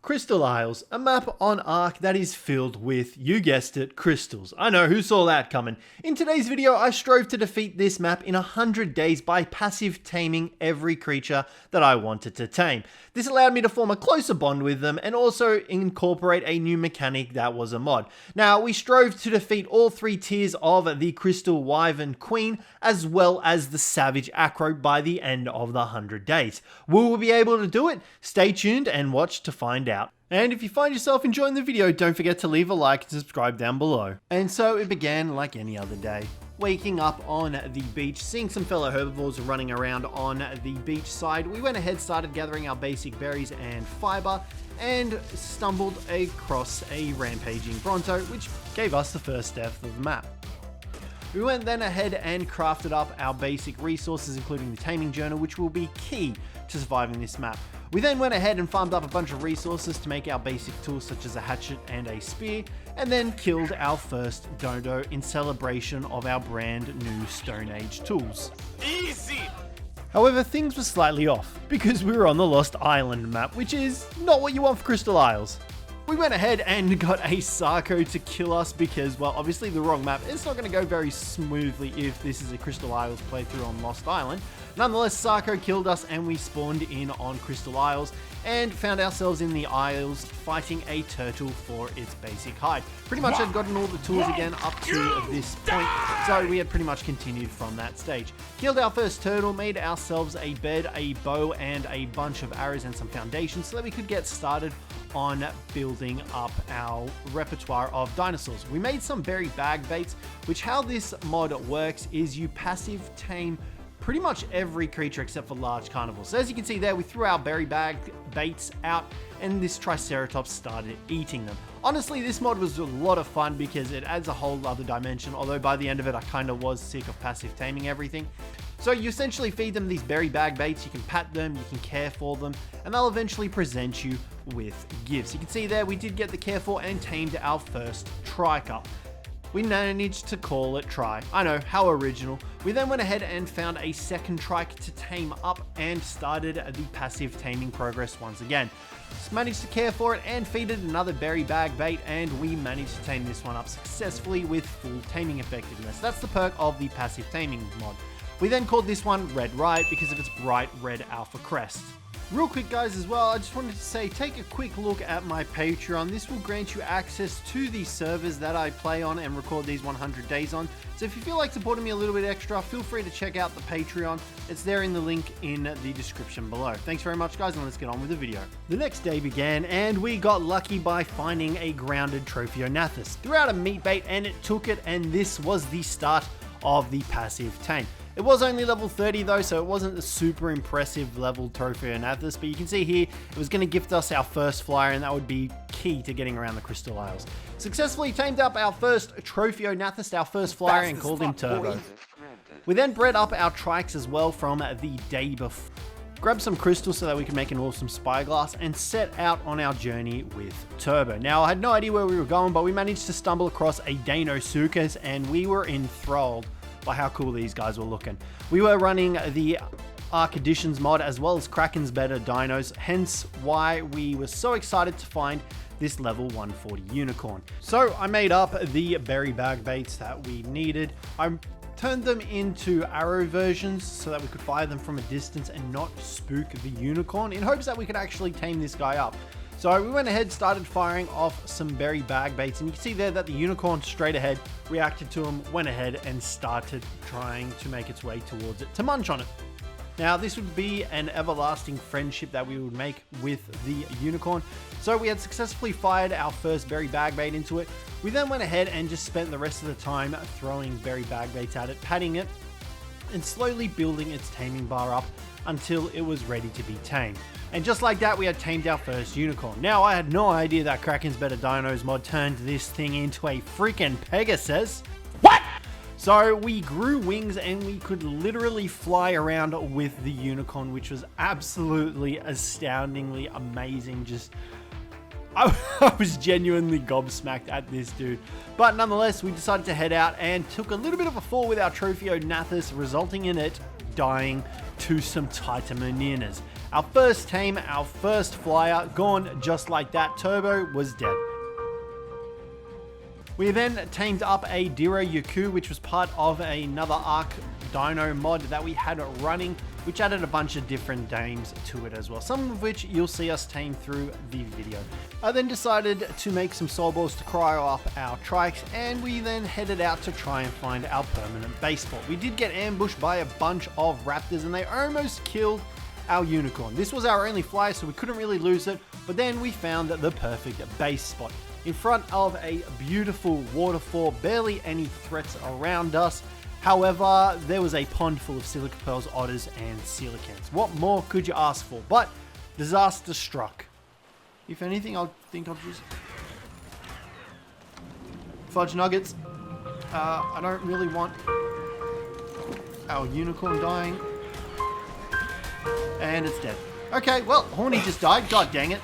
Crystal Isles, a map on Ark that is filled with, you guessed it, crystals. I know, who saw that coming? In today's video, I strove to defeat this map in 100 days by passive taming every creature that I wanted to tame. This allowed me to form a closer bond with them and also incorporate a new mechanic that was a mod. Now, we strove to defeat all three tiers of the Crystal Wyvern Queen as well as the Savage Acro by the end of the 100 days. Will we be able to do it? Stay tuned and watch to find out. And if you find yourself enjoying the video, don't forget to leave a like and subscribe down below. And so it began like any other day. Waking up on the beach, seeing some fellow herbivores running around on the beach side, we went ahead, started gathering our basic berries and fiber, and stumbled across a rampaging Bronto, which gave us the first death of the map. We went then ahead and crafted up our basic resources, including the Taming journal, which will be key to surviving this map. We then went ahead and farmed up a bunch of resources to make our basic tools such as a hatchet and a spear, and then killed our first dodo in celebration of our brand new Stone Age tools. Easy! However, things were slightly off, because we were on the Lost Island map, which is not what you want for Crystal Isles. We went ahead and got a Sarco to kill us because, well, obviously the wrong map. It's not going to go very smoothly if this is a Crystal Isles playthrough on Lost Island. Nonetheless, Sarco killed us and we spawned in on Crystal Isles and found ourselves in the Isles fighting a turtle for its basic hide. Pretty much had gotten all the tools again up to this point, so we had pretty much continued from that stage. Killed our first turtle, made ourselves a bed, a bow, and a bunch of arrows and some foundations so that we could get started on building up our repertoire of dinosaurs. We made some berry bag baits, which how this mod works is you passive tame pretty much every creature except for large carnivores. So as you can see there, we threw our berry bag baits out and this Triceratops started eating them. Honestly, this mod was a lot of fun because it adds a whole other dimension, although by the end of it, I kind of was sick of passive taming everything. So you essentially feed them these berry bag baits, you can pat them, you can care for them, and they'll eventually present you with gifts. You can see there, we did get the care for and tamed our first triker. We managed to call it Try. I know, how original. We then went ahead and found a second trike to tame up and started the passive taming progress once again. Just managed to care for it and feed it another berry bag bait, and we managed to tame this one up successfully with full taming effectiveness. That's the perk of the passive taming mod. We then called this one Red Riot because of its bright red alpha crest. Real quick guys as well, I just wanted to say take a quick look at my Patreon. This will grant you access to the servers that I play on and record these 100 days on. So if you feel like supporting me a little bit extra, feel free to check out the Patreon. It's there in the link in the description below. Thanks very much guys, and let's get on with the video. The next day began and we got lucky by finding a grounded Tropheognathus. Threw out a meat bait and it took it, and this was the start of the passive tame. It was only level 30 though, so it wasn't a super impressive level Tropheognathus, but you can see here, it was going to gift us our first flyer, and that would be key to getting around the Crystal Isles. Successfully tamed up our first Tropheognathus, our first flyer, and called him Turbo. We then bred up our trikes as well from the day before. Grabbed some crystals so that we could make an awesome spyglass and set out on our journey with Turbo. Now, I had no idea where we were going, but we managed to stumble across a Dinosuchus and we were enthralled by how cool these guys were looking. We were running the Ark Additions mod as well as Kraken's better dinos, hence why we were so excited to find this level 140 unicorn. So I made up the berry bag baits that we needed. I turned them into arrow versions so that we could fire them from a distance and not spook the unicorn, in hopes that we could actually tame this guy up. So we went ahead, started firing off some berry bag baits, and you can see there that the unicorn straight ahead reacted to them, went ahead and started trying to make its way towards it to munch on it. Now this would be an everlasting friendship that we would make with the unicorn. So we had successfully fired our first berry bag bait into it. We then went ahead and just spent the rest of the time throwing berry bag baits at it, patting it, and slowly building its taming bar up until it was ready to be tamed. And just like that, we had tamed our first unicorn. Now, I had no idea that Kraken's Better Dinos mod turned this thing into a freaking Pegasus. What? So we grew wings and we could literally fly around with the unicorn, which was absolutely astoundingly amazing. I was genuinely gobsmacked at this dude. But nonetheless, we decided to head out and took a little bit of a fall with our Tropheognathus, resulting in it dying to some Titamonenas. Our first tame, our first flyer, gone just like that. Turbo was dead. We then tamed up a Yaku, which was part of another Ark Dino mod that we had running, which added a bunch of different dames to it as well, some of which you'll see us tame through the video. I then decided to make some soul balls to cryo up our trikes, and we then headed out to try and find our permanent base spot. We did get ambushed by a bunch of raptors, and they almost killed our unicorn. This was our only flyer, so we couldn't really lose it, but then we found the perfect base spot in front of a beautiful waterfall, barely any threats around us. However, there was a pond full of silica pearls, otters, and coelacanths. What more could you ask for? But disaster struck. If anything, I think I'll just fudge nuggets. I don't really want our unicorn dying. And it's dead. Okay, well, Horny just died. God dang it.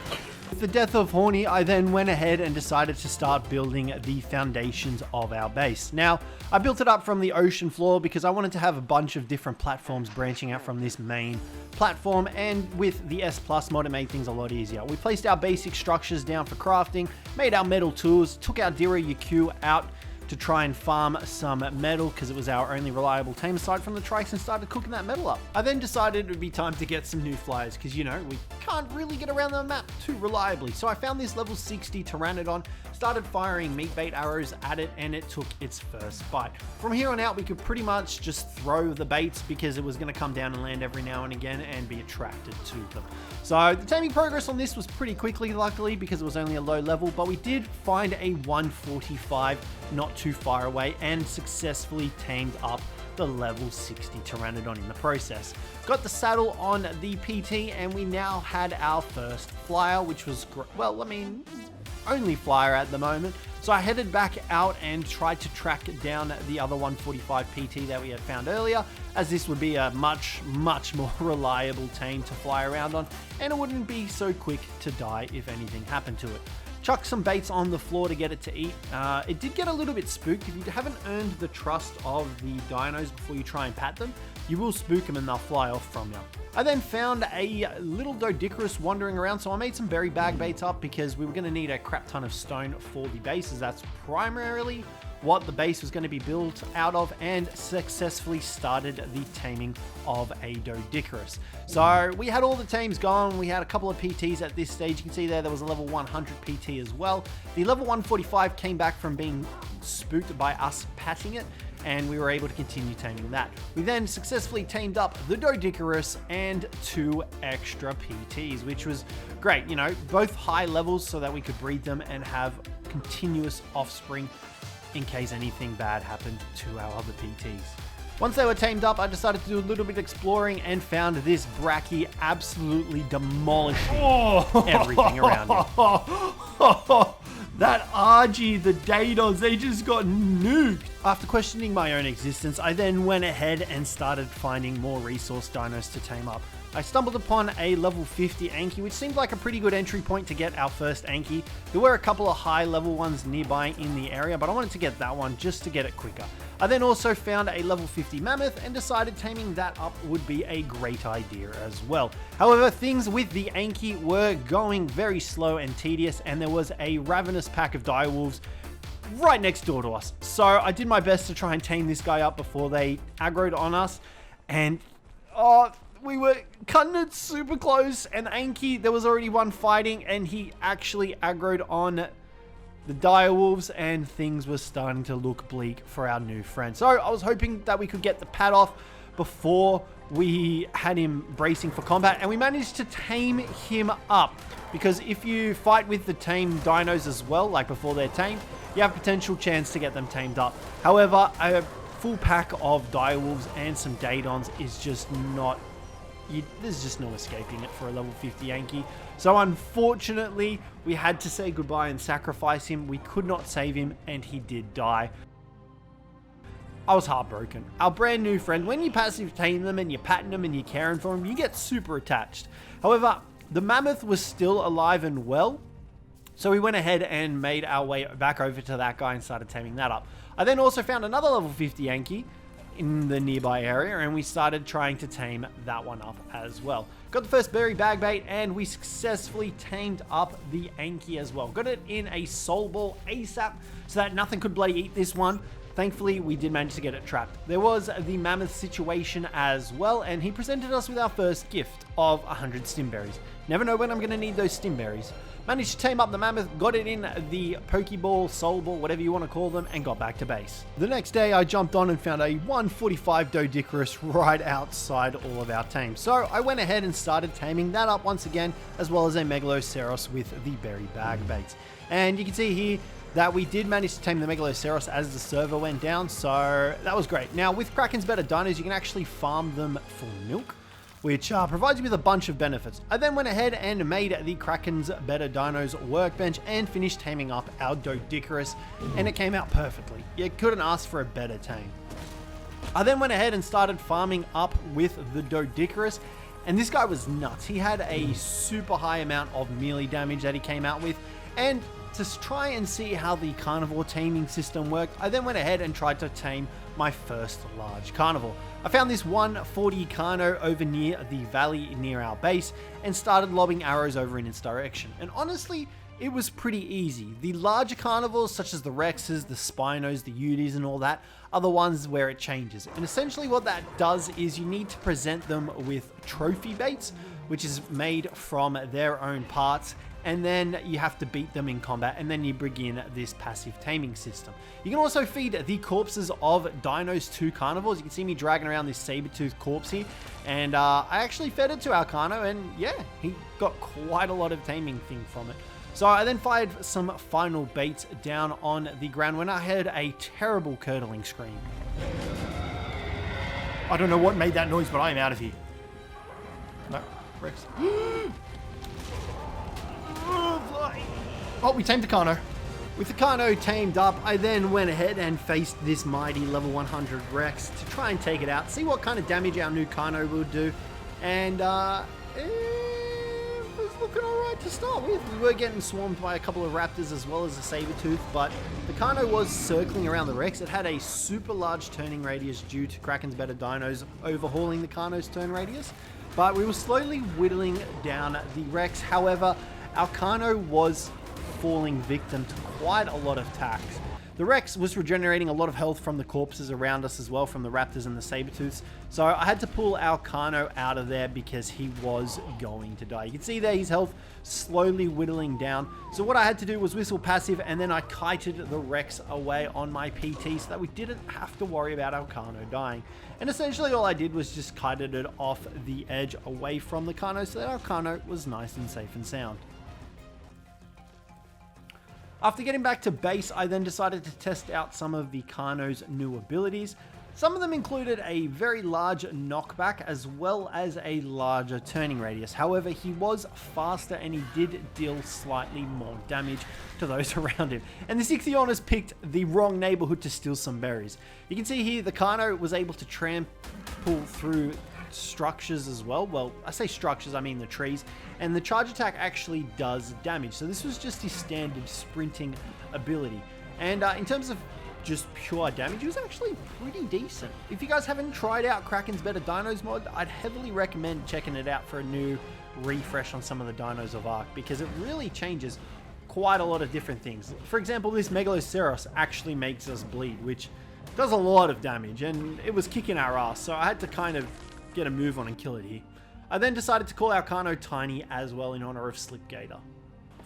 With the death of Horny, I then went ahead and decided to start building the foundations of our base. Now, I built it up from the ocean floor because I wanted to have a bunch of different platforms branching out from this main platform, and with the S Plus mod, it made things a lot easier. We placed our basic structures down for crafting, made our metal tools, took our Yaku out to try and farm some metal because it was our only reliable tame aside from the trikes, and started cooking that metal up. I then decided it would be time to get some new flyers because, you know, we can't really get around the map too reliably. So I found this level 60 Pteranodon, started firing meat bait arrows at it, and it took its first bite. From here on out, we could pretty much just throw the baits because it was going to come down and land every now and again and be attracted to them. So the taming progress on this was pretty quickly, luckily, because it was only a low level, but we did find a 145 not too far away and successfully tamed up the level 60 Pteranodon in the process. Got the saddle on the PT, and we now had our first flyer, which was, well, I mean, only flyer at the moment. So I headed back out and tried to track down the other 145 PT that we had found earlier, as this would be a much more reliable tame to fly around on, and it wouldn't be so quick to die if anything happened to it. Chuck some baits on the floor to get it to eat. It did get a little bit spooked. If you haven't earned the trust of the dinos before you try and pat them, you will spook them and they'll fly off from you. I then found a little Dodicarus wandering around, so I made some berry bag baits up because we were going to need a crap ton of stone for the base, as that's primarily what the base was going to be built out of, and successfully started the taming of a Dodicarus. So we had all the tames gone. We had a couple of PTs at this stage. You can see there was a level 100 PT as well. The level 145 came back from being spooked by us patting it, and we were able to continue taming that. We then successfully tamed up the Dodicarus and 2 extra PTs, which was great. You know, both high levels so that we could breed them and have continuous offspring in case anything bad happened to our other PTs. Once they were tamed up, I decided to do a little bit of exploring and found this bracky absolutely demolishing everything around it. That RG, the Dinos, they just got nuked. After questioning my own existence, I then went ahead and started finding more resource dinos to tame up. I stumbled upon a level 50 Anki, which seemed like a pretty good entry point to get our first Anki. There were a couple of high level ones nearby in the area, but I wanted to get that one just to get it quicker. I then also found a level 50 Mammoth and decided taming that up would be a great idea as well. However, things with the Anki were going very slow and tedious, and there was a ravenous pack of direwolves right next door to us. So I did my best to try and tame this guy up before they aggroed on us, and we were cutting it super close, and Anki, there was already one fighting, and he actually aggroed on the direwolves, and things were starting to look bleak for our new friend. So I was hoping that we could get the pad off before we had him bracing for combat, and we managed to tame him up, because if you fight with the tame dinos as well, like before they're tamed, you have potential chance to get them tamed up. However, a full pack of direwolves and some Dadons is just not, there's just no escaping it for a level 50 Anki. So unfortunately, we had to say goodbye and sacrifice him. We could not save him, and he did die. I was heartbroken. Our brand new friend, when you passive tame them and you're patting them and you're caring for them, you get super attached. However, the mammoth was still alive and well, so we went ahead and made our way back over to that guy and started taming that up. I then also found another level 50 Anki, in the nearby area, and we started trying to tame that one up as well. Got the first berry bag bait, and we successfully tamed up the Anki as well. Got it in a soul ball ASAP so that nothing could bloody eat this one. Thankfully, we did manage to get it trapped. There was the mammoth situation as well, and he presented us with our first gift of 100 stimberries. Never know when I'm going to need those stimberries. Managed to tame up the mammoth, got it in the Pokeball, Soul Ball, whatever you want to call them, and got back to base. The next day, I jumped on and found a 145 Doedicurus right outside all of our tames. So I went ahead and started taming that up once again, as well as a Megaloceros with the berry bag baits. And you can see here that we did manage to tame the Megaloceros as the server went down, so that was great. Now, with Kraken's Better Dinos, you can actually farm them for milk, which provides you with a bunch of benefits. I then went ahead and made the Kraken's Better Dinos workbench and finished taming up our Doedicurus, and it came out perfectly. You couldn't ask for a better tame. I then went ahead and started farming up with the Doedicurus, and this guy was nuts. He had a super high amount of melee damage that he came out with, and to try and see how the carnivore taming system worked, I then went ahead and tried to tame my first large carnivore. I found this 140 carno over near the valley near our base and started lobbing arrows over in its direction. And honestly, it was pretty easy. The larger carnivores, such as the Rexes, the Spinos, the Utis and all that, are the ones where it changes. And essentially what that does is you need to present them with trophy baits, which is made from their own parts, and then you have to beat them in combat, and then you bring in this passive taming system. You can also feed the corpses of dinos to carnivores. You can see me dragging around this saber-toothed corpse here, and I actually fed it to our carno, and yeah, he got quite a lot of taming thing from it. So I then fired some final baits down on the ground when I heard a terrible curdling scream. I don't know what made that noise, but I am out of here. No, Rex. Oh, we tamed the carno. With the carno tamed up, I then went ahead and faced this mighty level 100 Rex to try and take it out, see what kind of damage our new carno would do, and it was looking alright to start with. We were getting swarmed by a couple of raptors as well as a saber-tooth, but the carno was circling around the Rex. It had a super large turning radius due to Kraken's Better Dinos overhauling the carno's turn radius, but we were slowly whittling down the Rex. However, our carno was falling victim to quite a lot of attacks. The Rex was regenerating a lot of health from the corpses around us as well, from the raptors and the saber-tooths. So I had to pull our carno out of there because he was going to die. You can see there his health slowly whittling down. So what I had to do was whistle passive, and then I kited the Rex away on my PT so that we didn't have to worry about our carno dying. And essentially all I did was just kited it off the edge away from the carno so that our carno was nice and safe and sound. After getting back to base, I then decided to test out some of the carno's new abilities. Some of them included a very large knockback as well as a larger turning radius. However, he was faster and he did deal slightly more damage to those around him. And the Cjthecheesedj picked the wrong neighborhood to steal some berries. You can see here the carno was able to trample through structures as well. Well, I say structures, I mean the trees. And the charge attack actually does damage. So this was just his standard sprinting ability. And in terms of just pure damage, it was actually pretty decent. If you guys haven't tried out Kraken's Better Dinos mod, I'd heavily recommend checking it out for a new refresh on some of the dinos of Ark, because it really changes quite a lot of different things. For example, this Megaloceros actually makes us bleed, which does a lot of damage, and it was kicking our ass, so I had to kind of get a move on and kill it here. I then decided to call our carno Tiny as well in honor of Slipgator.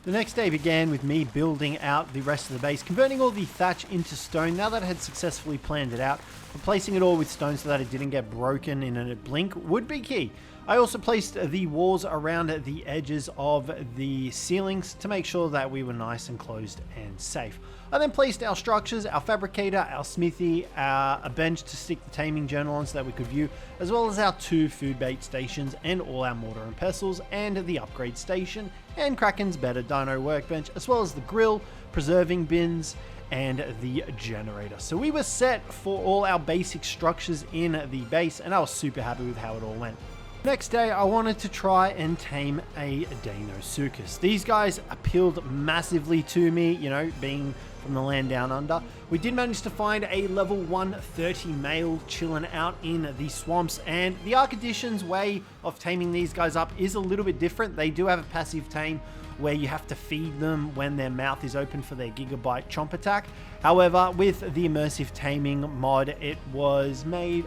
The next day began with me building out the rest of the base, converting all the thatch into stone now that I had successfully planned it out. Replacing it all with stone so that it didn't get broken in a blink would be key. I also placed the walls around the edges of the ceilings to make sure that we were nice and closed and safe. I then placed our structures, our fabricator, our smithy, a bench to stick the taming journal on so that we could view, as well as our 2 food bait stations and all our mortar and pestles, and the upgrade station, and Kraken's Better Dino workbench, as well as the grill, preserving bins, and the generator. So we were set for all our basic structures in the base, and I was super happy with how it all went. Next day, I wanted to try and tame a Dinosuchus. These guys appealed massively to me, you know, being from the land down under. We did manage to find a level 130 male chilling out in the swamps, and the Ark Additions way of taming these guys up is a little bit different. They do have a passive tame where you have to feed them when their mouth is open for their gigabyte chomp attack. However, with the immersive taming mod, it was made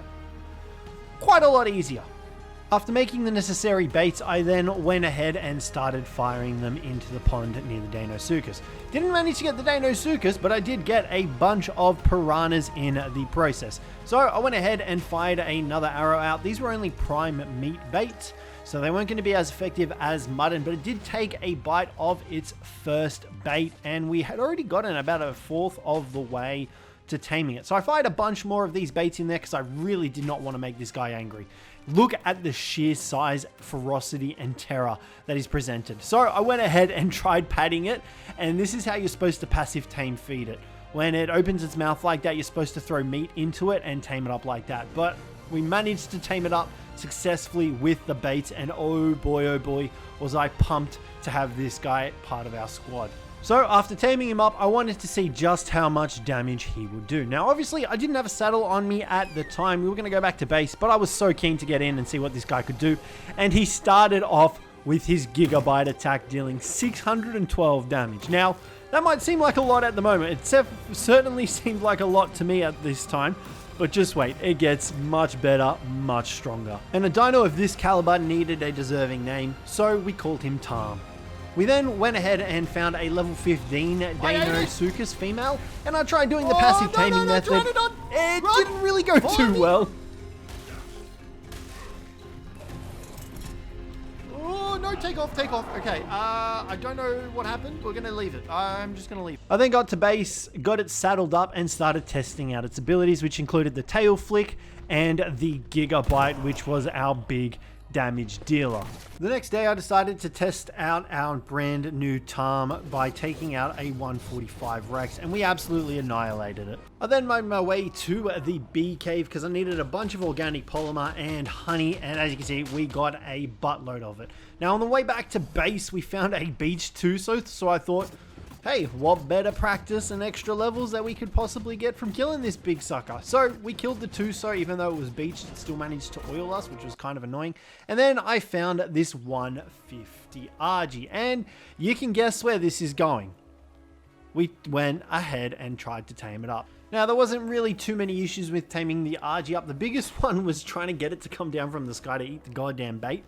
quite a lot easier. After making the necessary baits, I then went ahead and started firing them into the pond near the Dinosuchus. Didn't manage to get the Dinosuchus, but I did get a bunch of piranhas in the process. So I went ahead and fired another arrow out. These were only prime meat baits, so they weren't going to be as effective as mutton, but it did take a bite of its first bait, and we had already gotten about a fourth of the way to taming it. So I fired a bunch more of these baits in there because I really did not want to make this guy angry. Look at the sheer size, ferocity, and terror that is presented. So I went ahead and tried patting it, and this is how you're supposed to passive tame feed it. When it opens its mouth like that, you're supposed to throw meat into it and tame it up like that. But we managed to tame it up successfully with the baits, and oh boy, was I pumped to have this guy part of our squad. So after taming him up, I wanted to see just how much damage he would do. Now, obviously, I didn't have a saddle on me at the time. We were going to go back to base, but I was so keen to get in and see what this guy could do. And he started off with his gigabyte attack, dealing 612 damage. Now, that might seem like a lot at the moment. It certainly seemed like a lot to me at this time. But just wait, it gets much better, much stronger. And a dino of this caliber needed a deserving name, so we called him Tame. We then went ahead and found a level 15 Dinosuchus female, and I tried doing the passive taming method. It didn't really go too well. Oh, no, take off. Okay, I don't know what happened. We're going to leave it. I'm just going to leave it. I then got to base, got it saddled up, and started testing out its abilities, which included the tail flick and the gigabyte, which was our big damage dealer. The next day I decided to test out our brand new Tame by taking out a 145 Rex, and we absolutely annihilated it. I then made my way to the bee cave because I needed a bunch of organic polymer and honey, and as you can see, we got a buttload of it. Now on the way back to base, we found a beach tuso, so I thought, hey, what better practice and extra levels that we could possibly get from killing this big sucker? So we killed the tuso, even though it was beached, it still managed to oil us, which was kind of annoying. And then I found this 150 RG, and you can guess where this is going. We went ahead and tried to tame it up. Now, there wasn't really too many issues with taming the RG up. The biggest one was trying to get it to come down from the sky to eat the goddamn bait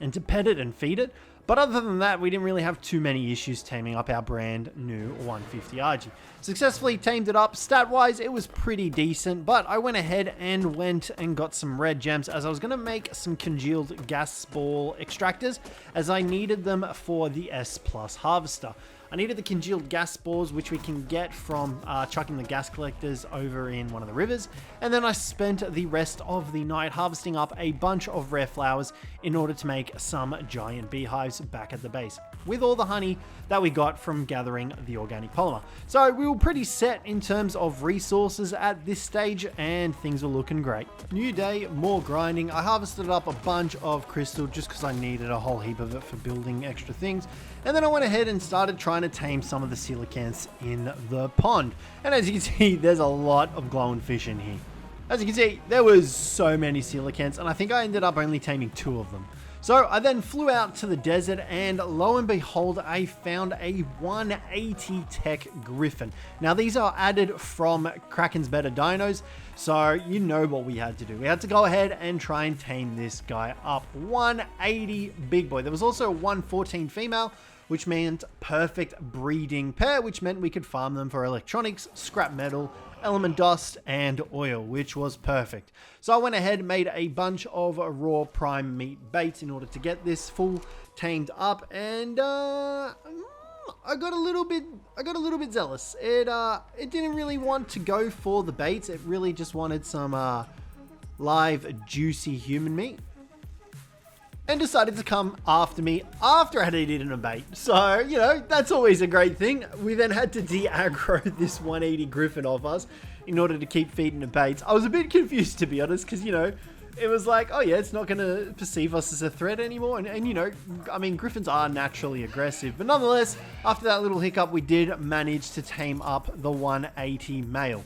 and to pet it and feed it. But other than that, we didn't really have too many issues taming up our brand new 150 RG. Successfully tamed it up. Stat-wise, it was pretty decent, but I went ahead and went and got some red gems as I was going to make some congealed gas ball extractors as I needed them for the S+ harvester. I needed the congealed gas spores, which we can get from chucking the gas collectors over in one of the rivers. And then I spent the rest of the night harvesting up a bunch of rare flowers in order to make some giant beehives back at the base, with all the honey that we got from gathering the organic polymer. So we were pretty set in terms of resources at this stage, and things were looking great. New day, more grinding. I harvested up a bunch of crystal just because I needed a whole heap of it for building extra things. And then I went ahead and started trying to tame some of the coelacanths in the pond. And as you can see, there's a lot of glowing fish in here. As you can see, there was so many coelacanths, and I think I ended up only taming 2 of them. So I then flew out to the desert, and lo and behold, I found a 180 tech griffin. Now these are added from Kraken's Better Dinos, so you know what we had to do. We had to go ahead and try and tame this guy up. 180 big boy. There was also a 114 female, which meant perfect breeding pair, which meant we could farm them for electronics, scrap metal, element dust, and oil, which was perfect. So I went ahead and made a bunch of raw prime meat baits in order to get this full tamed up, and I got a little bit zealous. It didn't really want to go for the baits. It really just wanted some live juicy human meat, and decided to come after me after I had eaten a bait. So, you know, that's always a great thing. We then had to de-aggro this 180 griffin off us in order to keep feeding the baits. I was a bit confused, to be honest, because, you know, it was like, oh yeah, it's not going to perceive us as a threat anymore. And you know, I mean, griffins are naturally aggressive. But nonetheless, after that little hiccup, we did manage to tame up the 180 male.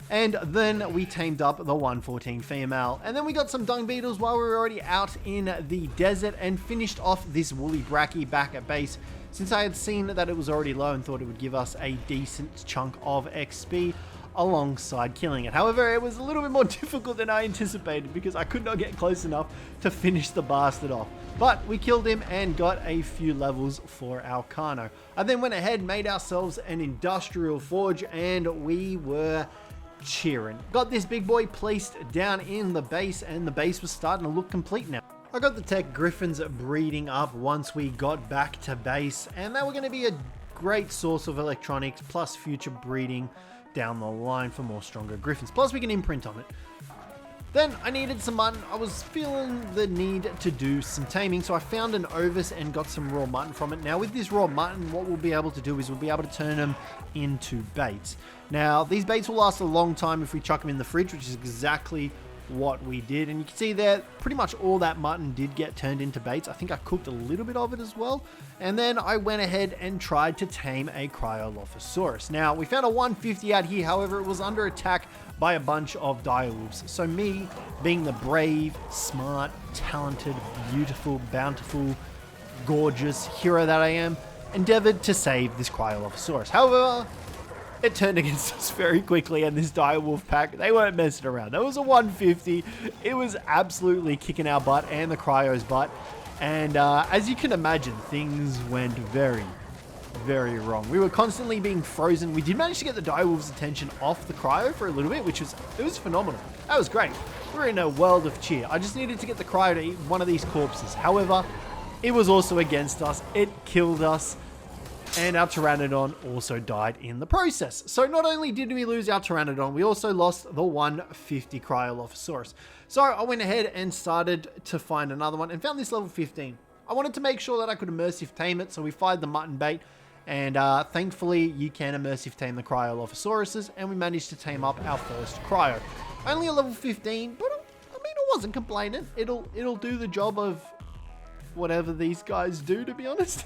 And then we tamed up the 114 female. And then we got some dung beetles while we were already out in the desert and finished off this woolly bracky back at base, since I had seen that it was already low and thought it would give us a decent chunk of XP alongside killing it. However, it was a little bit more difficult than I anticipated because I could not get close enough to finish the bastard off. But we killed him and got a few levels for our carno. I then went ahead, made ourselves an industrial forge, and we were cheering. Got this big boy placed down in the base, and the base was starting to look complete now. I got the tech griffins breeding up once we got back to base, and they were going to be a great source of electronics plus future breeding down the line for more stronger griffins. Plus we can imprint on it. Then I needed some mutton. I was feeling the need to do some taming, so I found an ovis and got some raw mutton from it. Now with this raw mutton, what we'll be able to do is we'll be able to turn them into baits. Now these baits will last a long time if we chuck them in the fridge, which is exactly what we did. And you can see there, pretty much all that mutton did get turned into baits. I think I cooked a little bit of it as well. And then I went ahead and tried to tame a cryolophosaurus. Now we found a 150 out here, however it was under attack by a bunch of direwolves. So me, being the brave, smart, talented, beautiful, bountiful, gorgeous hero that I am, endeavored to save this cryolophosaurus. However, it turned against us very quickly, and this direwolf pack, they weren't messing around. That was a 150. It was absolutely kicking our butt and the cryo's butt. And as you can imagine, things went very, very wrong. We were constantly being frozen. We did manage to get the direwolf's attention off the cryo for a little bit, which was phenomenal. That was great. We were in a world of cheer. I just needed to get the cryo to eat one of these corpses. However, it was also against us. It killed us. And our Pteranodon also died in the process. So not only did we lose our Pteranodon, we also lost the 150 Cryolophosaurus. So I went ahead and started to find another one and found this level 15. I wanted to make sure that I could immersive tame it, so we fired the mutton bait. And thankfully, you can immersive tame the Cryolophosauruses, and we managed to tame up our first Cryo. Only a level 15, but I mean, I wasn't complaining. It'll do the job of whatever these guys do, to be honest.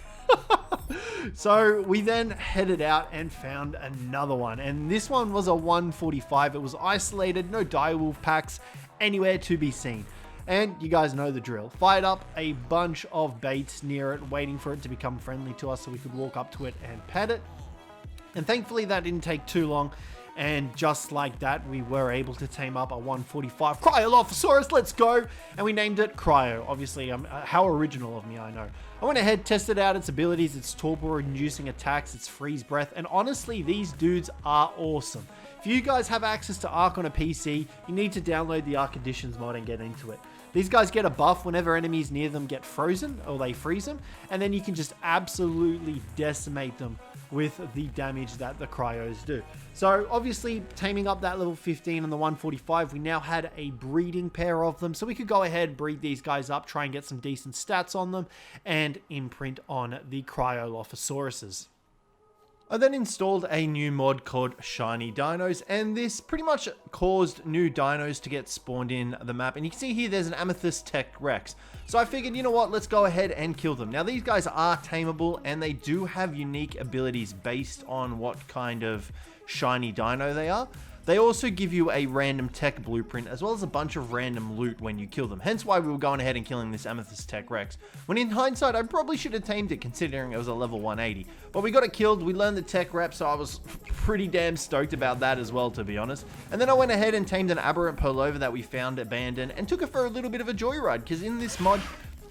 So we then headed out and found another one, and this one was a 145. It was isolated, no direwolf packs anywhere to be seen. And you guys know the drill. Fired up a bunch of baits near it, waiting for it to become friendly to us so we could walk up to it and pet it. And thankfully that didn't take too long. And just like that, we were able to tame up a 145 Cryolophosaurus. Let's go. And we named it Cryo. Obviously, how original of me, I know. I went ahead, tested out its abilities, its torpor-inducing attacks, its freeze breath. And honestly, these dudes are awesome. If you guys have access to Ark on a PC, you need to download the Ark Additions mod and get into it. These guys get a buff whenever enemies near them get frozen or they freeze them. And then you can just absolutely decimate them with the damage that the cryos do. So obviously taming up that level 15 and the 145, we now had a breeding pair of them, so we could go ahead, breed these guys up, try and get some decent stats on them, and imprint on the Cryolophosauruses. I then installed a new mod called Shiny Dinos, and this pretty much caused new dinos to get spawned in the map. And you can see here there's an Amethyst Tech Rex. So I figured, you know what, let's go ahead and kill them. Now these guys are tameable, and they do have unique abilities based on what kind of shiny dino they are. They also give you a random tech blueprint as well as a bunch of random loot when you kill them. Hence why we were going ahead and killing this Amethyst Tech Rex. When in hindsight, I probably should have tamed it considering it was a level 180. But we got it killed, we learned the tech rep, so I was pretty damn stoked about that as well, to be honest. And then I went ahead and tamed an aberrant pullover that we found abandoned and took it for a little bit of a joyride, because in this mod,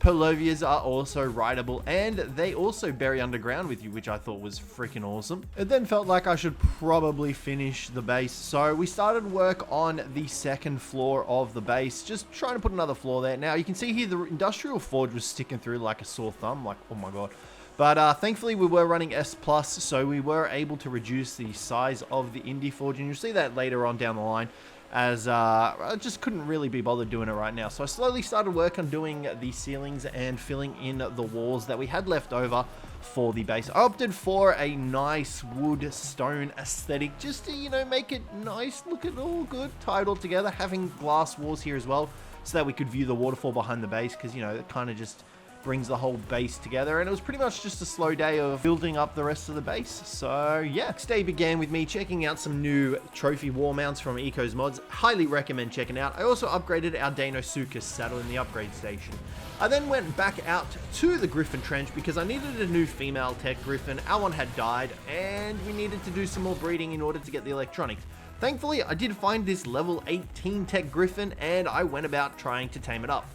Pullovias are also rideable, and they also bury underground with you, which I thought was freaking awesome. It then felt like I should probably finish the base, so we started work on the second floor of the base, just trying to put another floor there. Now you can see here the industrial forge was sticking through like a sore thumb, like oh my god. But thankfully we were running S+, so we were able to reduce the size of the Indie Forge, and you'll see that later on down the line, as I just couldn't really be bothered doing it right now. So I slowly started work on doing the ceilings and filling in the walls that we had left over for the base. I opted for a nice wood stone aesthetic just to, you know, make it nice, look it all good, tied all together, having glass walls here as well so that we could view the waterfall behind the base, because, you know, it kind of just brings the whole base together. And it was pretty much just a slow day of building up the rest of the base. So yeah, next day began with me checking out some new trophy wall mounts from Eco's mods. Highly recommend checking out. I also upgraded our Dinosuchus saddle in the upgrade station. I then went back out to the Griffin trench because I needed a new female tech Griffin. Our one had died and we needed to do some more breeding in order to get the electronics. Thankfully, I did find this level 18 tech Griffin and I went about trying to tame it up.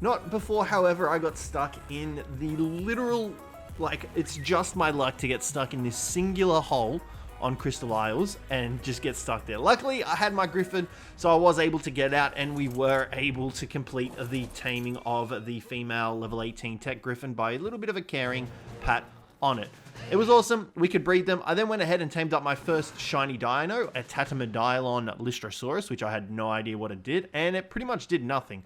Not before, however, I got stuck in the literal, like, it's just my luck to get stuck in this singular hole on Crystal Isles and just get stuck there. Luckily, I had my Griffin, so I was able to get out and we were able to complete the taming of the female level 18 tech Griffin by a little bit of a caring pat on it. It was awesome. We could breed them. I then went ahead and tamed up my first shiny dino, a Tatamodilon Lystrosaurus, which I had no idea what it did, and it pretty much did nothing.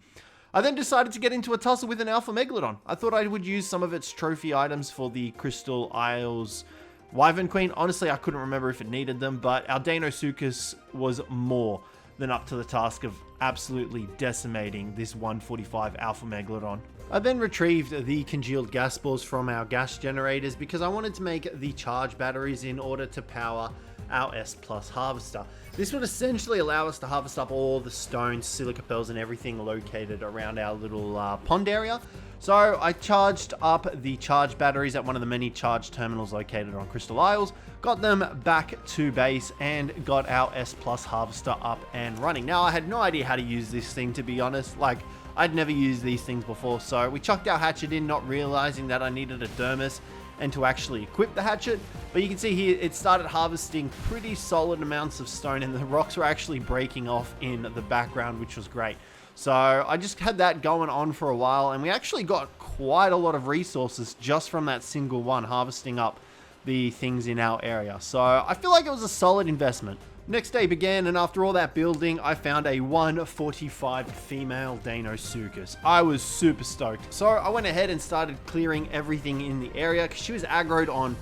I then decided to get into a tussle with an Alpha Megalodon. I thought I would use some of its trophy items for the Crystal Isles Wyvern Queen. Honestly, I couldn't remember if it needed them, but our Dinosuchus was more than up to the task of absolutely decimating this 145 Alpha Megalodon. I then retrieved the congealed gas balls from our gas generators because I wanted to make the charge batteries in order to power our S+ harvester. This would essentially allow us to harvest up all the stones, silica pearls, and everything located around our little pond area. So I charged up the charge batteries at one of the many charge terminals located on Crystal Isles, got them back to base, and got our S+ harvester up and running. Now, I had no idea how to use this thing, to be honest. Like, I'd never used these things before, so we chucked our hatchet in, not realizing that I needed a dermis and to actually equip the hatchet. But you can see here, it started harvesting pretty solid amounts of stone, and the rocks were actually breaking off in the background, which was great. So I just had that going on for a while, and we actually got quite a lot of resources just from that single one, harvesting up the things in our area. So I feel like it was a solid investment. Next day began, and after all that building, I found a 145 female Dinosuchus. I was super stoked. So I went ahead and started clearing everything in the area because she was aggroed on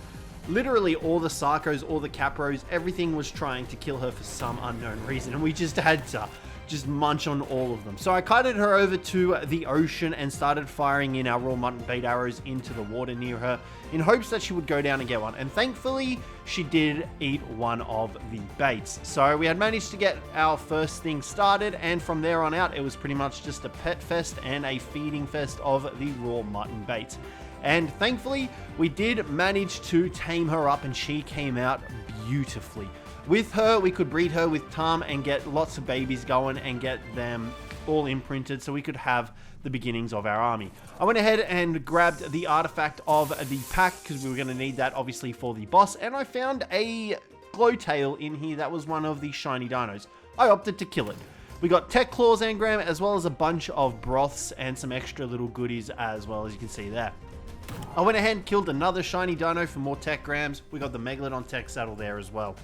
literally all the Sarcos, all the Capros. Everything was trying to kill her for some unknown reason, and we just had to just munch on all of them. So I kited her over to the ocean and started firing in our raw mutton bait arrows into the water near her in hopes that she would go down and get one. And thankfully, she did eat one of the baits. So we had managed to get our first thing started, and from there on out, it was pretty much just a pet fest and a feeding fest of the raw mutton baits. And thankfully, we did manage to tame her up, and she came out beautifully. With her, we could breed her with Tame and get lots of babies going and get them all imprinted so we could have the beginnings of our army. I went ahead and grabbed the artifact of the pack because we were going to need that obviously for the boss, and I found a glowtail in here that was one of the shiny dinos. I opted to kill it. We got tech claws engram as well as a bunch of broths and some extra little goodies as well, as you can see there. I went ahead and killed another shiny dino for more tech grams. We got the Megalodon tech saddle there as well.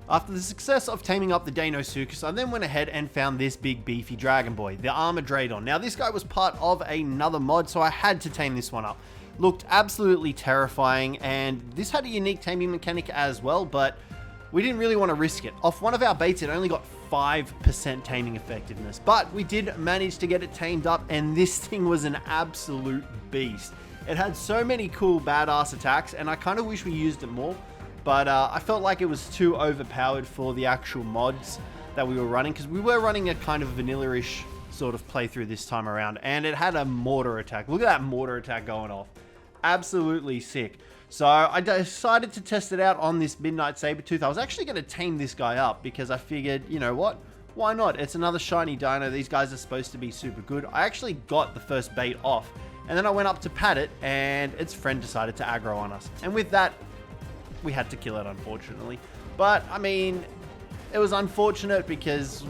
After the success of taming up the Dinosuchus, I then went ahead and found this big beefy dragon boy, the Armadradon. Now this guy was part of another mod, so I had to tame this one up. Looked absolutely terrifying, and this had a unique taming mechanic as well, but we didn't really want to risk it. Off one of our baits, it only got 5% taming effectiveness, but we did manage to get it tamed up, and this thing was an absolute beast. It had so many cool badass attacks, and I kind of wish we used it more. But I felt like it was too overpowered for the actual mods that we were running, because we were running a kind of vanilla-ish sort of playthrough this time around, and it had a mortar attack. Look at that mortar attack going off. Absolutely sick. So I decided to test it out on this Midnight Sabertooth. I was actually going to tame this guy up because I figured, you know what? Why not? It's another shiny dino. These guys are supposed to be super good. I actually got the first bait off, and then I went up to pat it, and its friend decided to aggro on us. And with that, we had to kill it, unfortunately. But, I mean, it was unfortunate because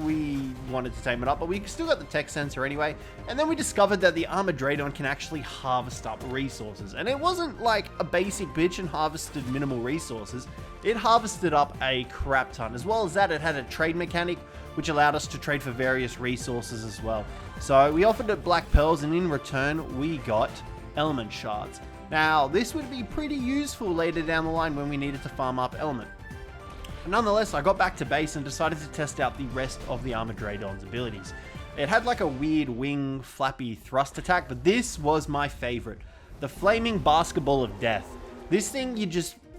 we wanted to tame it up, but we still got the tech sensor anyway. And then we discovered that the Armadradon can actually harvest up resources. And it wasn't like a basic bitch and harvested minimal resources. It harvested up a crap ton. As well as that, it had a trade mechanic, which allowed us to trade for various resources as well. So we offered it black pearls, and in return, we got element shards. Now, this would be pretty useful later down the line when we needed to farm up element. But nonetheless, I got back to base and decided to test out the rest of the Armored Radon's abilities. It had like a weird wing flappy thrust attack, but this was my favorite. The Flaming Basketball of Death. This thing,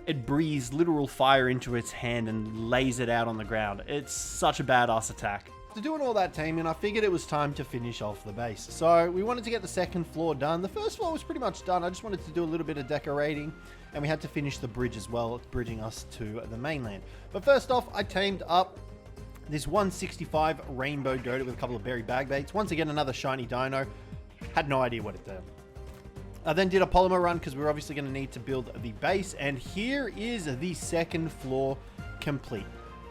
it breathes literal fire into its hand and lays it out on the ground. It's such a badass attack. After doing all that taming, I figured it was time to finish off the base. So we wanted to get the second floor done. The first floor was pretty much done. I just wanted to do a little bit of decorating, and we had to finish the bridge as well, bridging us to the mainland. But first off, I tamed up this 165 rainbow dodo with a couple of berry bag baits. Once again, another shiny dino. Had no idea what it did. I then did a polymer run because we're obviously going to need to build the base. And here is the second floor complete.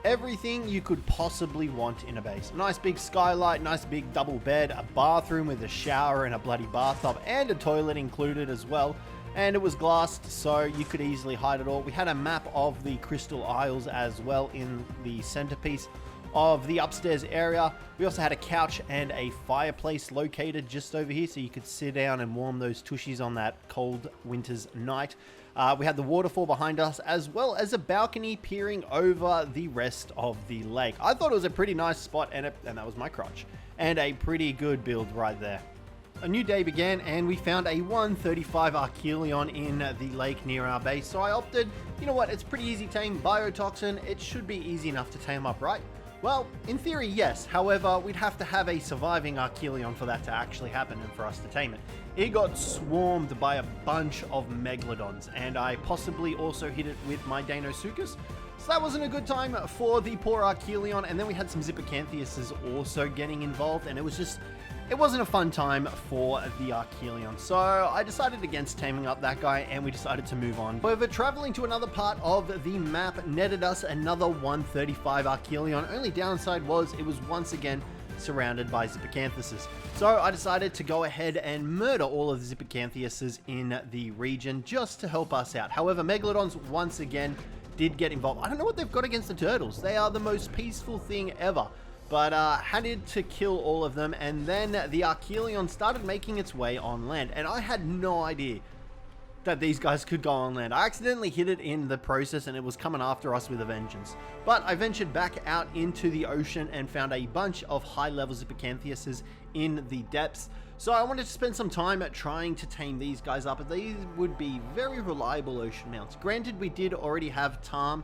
Everything you could possibly want in a base. Nice big skylight, nice big double bed, a bathroom with a shower and a bloody bathtub, and a toilet included as well. And it was glassed, so you could easily hide it all. We had a map of the Crystal Isles as well in the centerpiece of the upstairs area. We also had a couch and a fireplace located just over here, so you could sit down and warm those tushies on that cold winter's night. We had the waterfall behind us, as well as a balcony peering over the rest of the lake. I thought it was a pretty nice spot, and that was my crotch. And a pretty good build right there. A new day began, and we found a 135 Archelion in the lake near our base. So I opted, you know what, it's pretty easy tame, biotoxin, it should be easy enough to tame up, right? Well, in theory, yes. However, we'd have to have a surviving Archelion for that to actually happen and for us to tame it. It got swarmed by a bunch of megalodons, and I possibly also hit it with my Deinosuchus. So that wasn't a good time for the poor Archelion, and then we had some Cjthecheesedjs also getting involved, and it wasn't a fun time for the Archelion. So I decided against taming up that guy, and we decided to move on. However, traveling to another part of the map netted us another 135 Archelion. Only downside was it was once again surrounded by Cjthecheesedjs. So I decided to go ahead and murder all of the Cjthecheesedjs in the region just to help us out. However, Megalodons once again did get involved. I don't know what they've got against the turtles. They are the most peaceful thing ever. But had to kill all of them, and then the Archelion started making its way on land, and I had no idea that these guys could go on land. I accidentally hit it in the process, and it was coming after us with a vengeance. But I ventured back out into the ocean and found a bunch of high-level Cjthecheesedjs in the depths. So I wanted to spend some time at trying to tame these guys up, and these would be very reliable ocean mounts. Granted, we did already have Tame.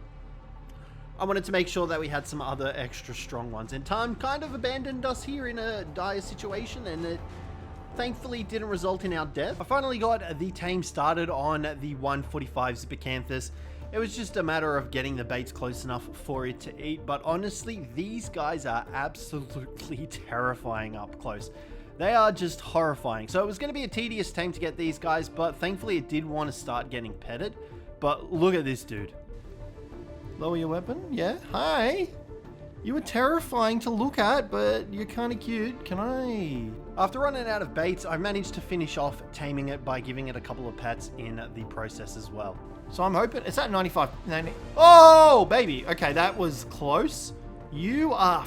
I wanted to make sure that we had some other extra strong ones, and Tame kind of abandoned us here in a dire situation, and it thankfully didn't result in our death. I finally got the tame started on the 145 Cjthecheesedj. It was just a matter of getting the baits close enough for it to eat, but honestly, these guys are absolutely terrifying up close. They are just horrifying. So it was going to be a tedious tame to get these guys, but thankfully it did want to start getting petted. But look at this dude. Lower your weapon? Yeah. Hi. You were terrifying to look at, but you're kind of cute. Can I? After running out of baits, I managed to finish off taming it by giving it a couple of pets in the process as well. So I'm hoping... Is that 95? 90? Oh, baby. Okay, that was close. You are...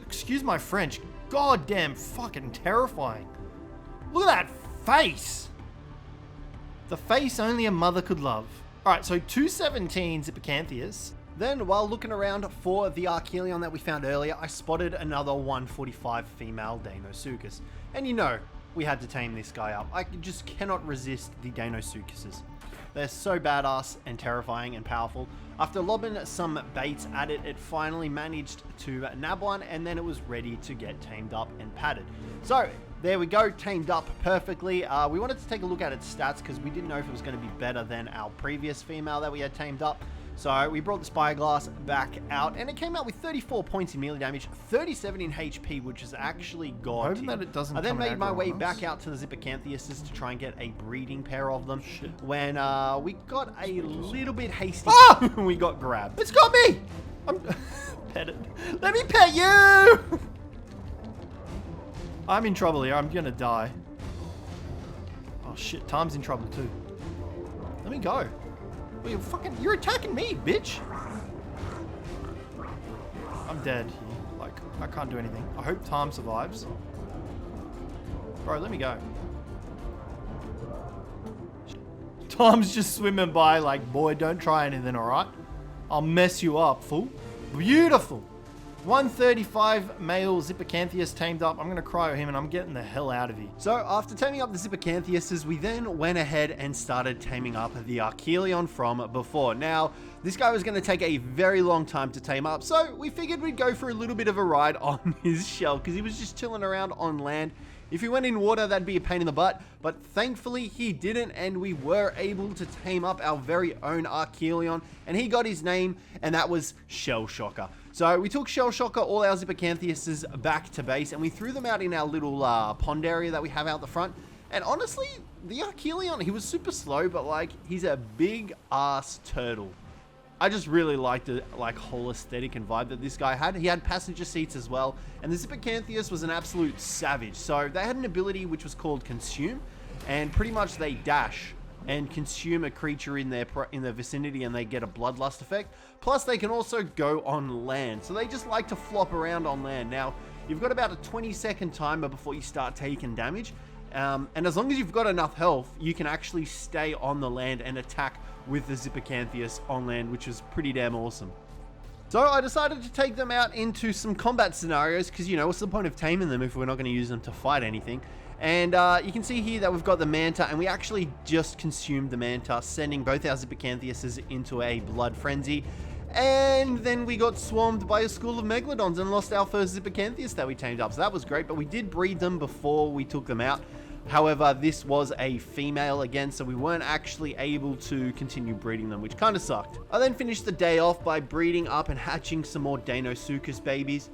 Excuse my French. Goddamn fucking terrifying. Look at that face. The face only a mother could love. Alright, so 217 Cjthecheesedjs. Then, while looking around for the Archelion that we found earlier, I spotted another 145 female Deinosuchus. And you know, we had to tame this guy up. I just cannot resist the Deinosuchuses. They're so badass and terrifying and powerful. After lobbing some baits at it, it finally managed to nab one, and then it was ready to get tamed up and padded. So, there we go, tamed up perfectly. We wanted to take a look at its stats because we didn't know if it was going to be better than our previous female that we had tamed up. So we brought the spyglass back out, and it came out with 34 points in melee damage, 37 in HP, which is actually god. Hoping that it doesn't. I then made my way back out to the Cjthecheesedjs to try and get a breeding pair of them. Shit. When we got a little bit hasty, we got grabbed. It's got me! I'm Petted. Let me pet you! I'm in trouble here. I'm gonna die. Oh shit, Tom's in trouble too. Let me go. Well, you're attacking me, bitch. I'm dead here. Like, I can't do anything. I hope Tom survives. Bro, let me go. Tom's just swimming by like, boy, don't try anything, all right? I'll mess you up, fool. Beautiful. 135 male Cjthecheesedj tamed up. I'm going to cryo him and I'm getting the hell out of here. So after taming up the Cjthecheesedj, we then went ahead and started taming up the Archelion from before. Now, this guy was going to take a very long time to tame up, so we figured we'd go for a little bit of a ride on his shell because he was just chilling around on land. If he went in water, that'd be a pain in the butt, but thankfully he didn't, and we were able to tame up our very own Archelion, and he got his name, and that was Shell Shocker. So we took Shell Shocker, all our Cjthecheesedjs back to base, and we threw them out in our little pond area that we have out the front. And honestly, the Archelion, he was super slow, but like, he's a big ass turtle. I just really liked the whole aesthetic and vibe that this guy had. He had passenger seats as well, and the Cjthecheesedj was an absolute savage. So they had an ability which was called Consume, and pretty much they dash and consume a creature in their vicinity, and they get a bloodlust effect. Plus, they can also go on land, so they just like to flop around on land. Now, you've got about a 20-second timer before you start taking damage, and as long as you've got enough health, you can actually stay on the land and attack with the Cjthecheesedj on land, which is pretty damn awesome. So I decided to take them out into some combat scenarios because, you know, what's the point of taming them if we're not going to use them to fight anything? And you can see here that we've got the Manta, and we actually just consumed the Manta, sending both our Cjthecheesedjs into a blood frenzy. And then we got swarmed by a school of Megalodons and lost our first Cjthecheesedj that we tamed up. So that was great, but we did breed them before we took them out. However, this was a female again, so we weren't actually able to continue breeding them, which kind of sucked. I then finished the day off by breeding up and hatching some more Dinosuchus babies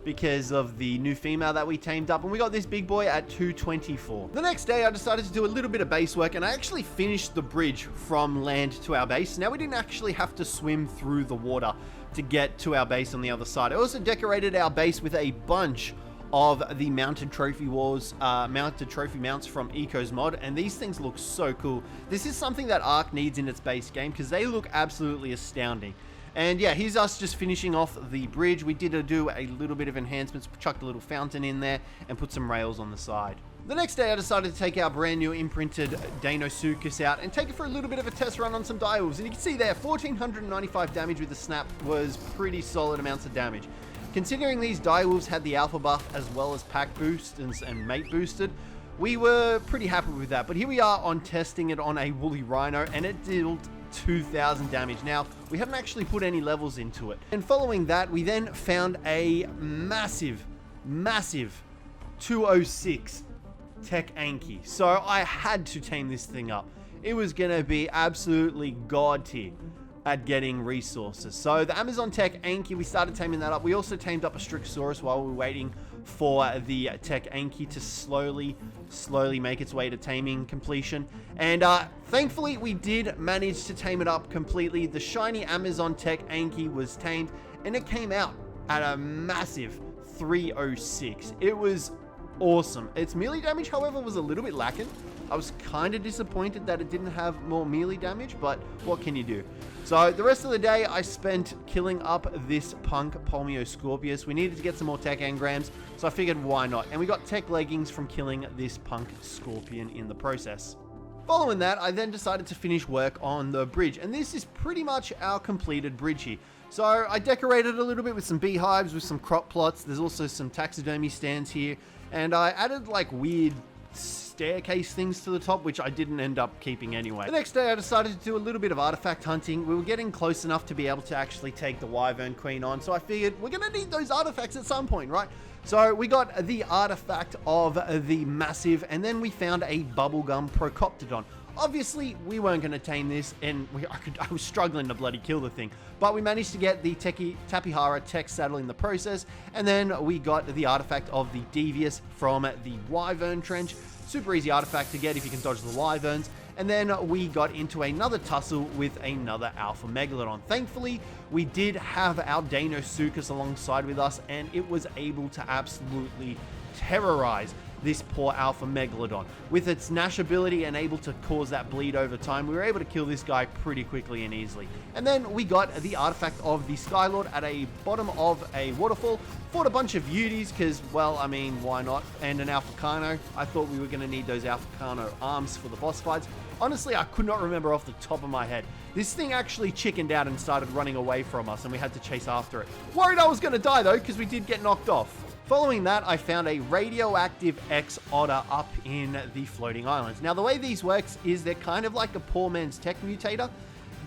because of the new female that we tamed up, and we got this big boy at 224. The next day, I decided to do a little bit of base work, and I actually finished the bridge from land to our base. Now, we didn't actually have to swim through the water to get to our base on the other side. I also decorated our base with a bunch of the mounted trophy walls, mounted trophy mounts from Eco's mod, and these things look so cool. This is something that Ark needs in its base game because they look absolutely astounding. And yeah, here's us just finishing off the bridge. We did do a little bit of enhancements, chucked a little fountain in there, and put some rails on the side. The next day, I decided to take our brand new imprinted Dinosuchus out and take it for a little bit of a test run on some direwolves. And you can see there, 1495 damage with the snap was pretty solid amounts of damage. Considering these direwolves had the alpha buff as well as pack boost and mate boosted, we were pretty happy with that. But here we are on testing it on a woolly rhino, and it dealt 2000 damage. Now, we hadn't actually put any levels into it. And following that, we then found a massive 206 Tech Anki. So I had to tame this thing up. It was going to be absolutely god tier at getting resources. So the Amazon Tech Anki, we started taming that up. We also tamed up a Strixosaurus while we were waiting for the Tech Anki to slowly make its way to taming completion. And thankfully, we did manage to tame it up completely. The shiny Amazon Tech Anki was tamed, and it came out at a massive 306. It was awesome. Its melee damage, however, was a little bit lacking. I was kind of disappointed that it didn't have more melee damage, but what can you do? So the rest of the day, I spent killing up this punk Pulmioscorpius. We needed to get some more tech engrams, so I figured why not? And we got tech leggings from killing this punk scorpion in the process. Following that, I then decided to finish work on the bridge, and this is pretty much our completed bridge here. So I decorated a little bit with some beehives, with some crop plots. There's also some taxidermy stands here, and I added like weird staircase things to the top, which I didn't end up keeping anyway. The next day, I decided to do a little bit of artifact hunting. We were getting close enough to be able to actually take the Wyvern Queen on, so I figured we're gonna need those artifacts at some point, right? So we got the artifact of the massive, and then we found a bubblegum Procoptodon. Obviously, we weren't going to tame this, and I was struggling to bloody kill the thing. But we managed to get the Tapihara Tech Saddle in the process, and then we got the artifact of the Devious from the Wyvern Trench. Super easy artifact to get if you can dodge the Wyverns. And then we got into another tussle with another Alpha Megalodon. Thankfully, we did have our Dinosuchus alongside with us, and it was able to absolutely terrorize this poor Alpha Megalodon. With its Gnash ability and able to cause that bleed over time, we were able to kill this guy pretty quickly and easily. And then we got the artifact of the Skylord at a bottom of a waterfall. Fought a bunch of beauties because, well, I mean, why not? And an Alpha Carno. I thought we were going to need those Alpha Carno arms for the boss fights. Honestly, I could not remember off the top of my head. This thing actually chickened out and started running away from us, and we had to chase after it. Worried I was going to die, though, because we did get knocked off. Following that, I found a radioactive X-otter up in the floating islands. Now, the way these works is they're kind of like a poor man's tech mutator.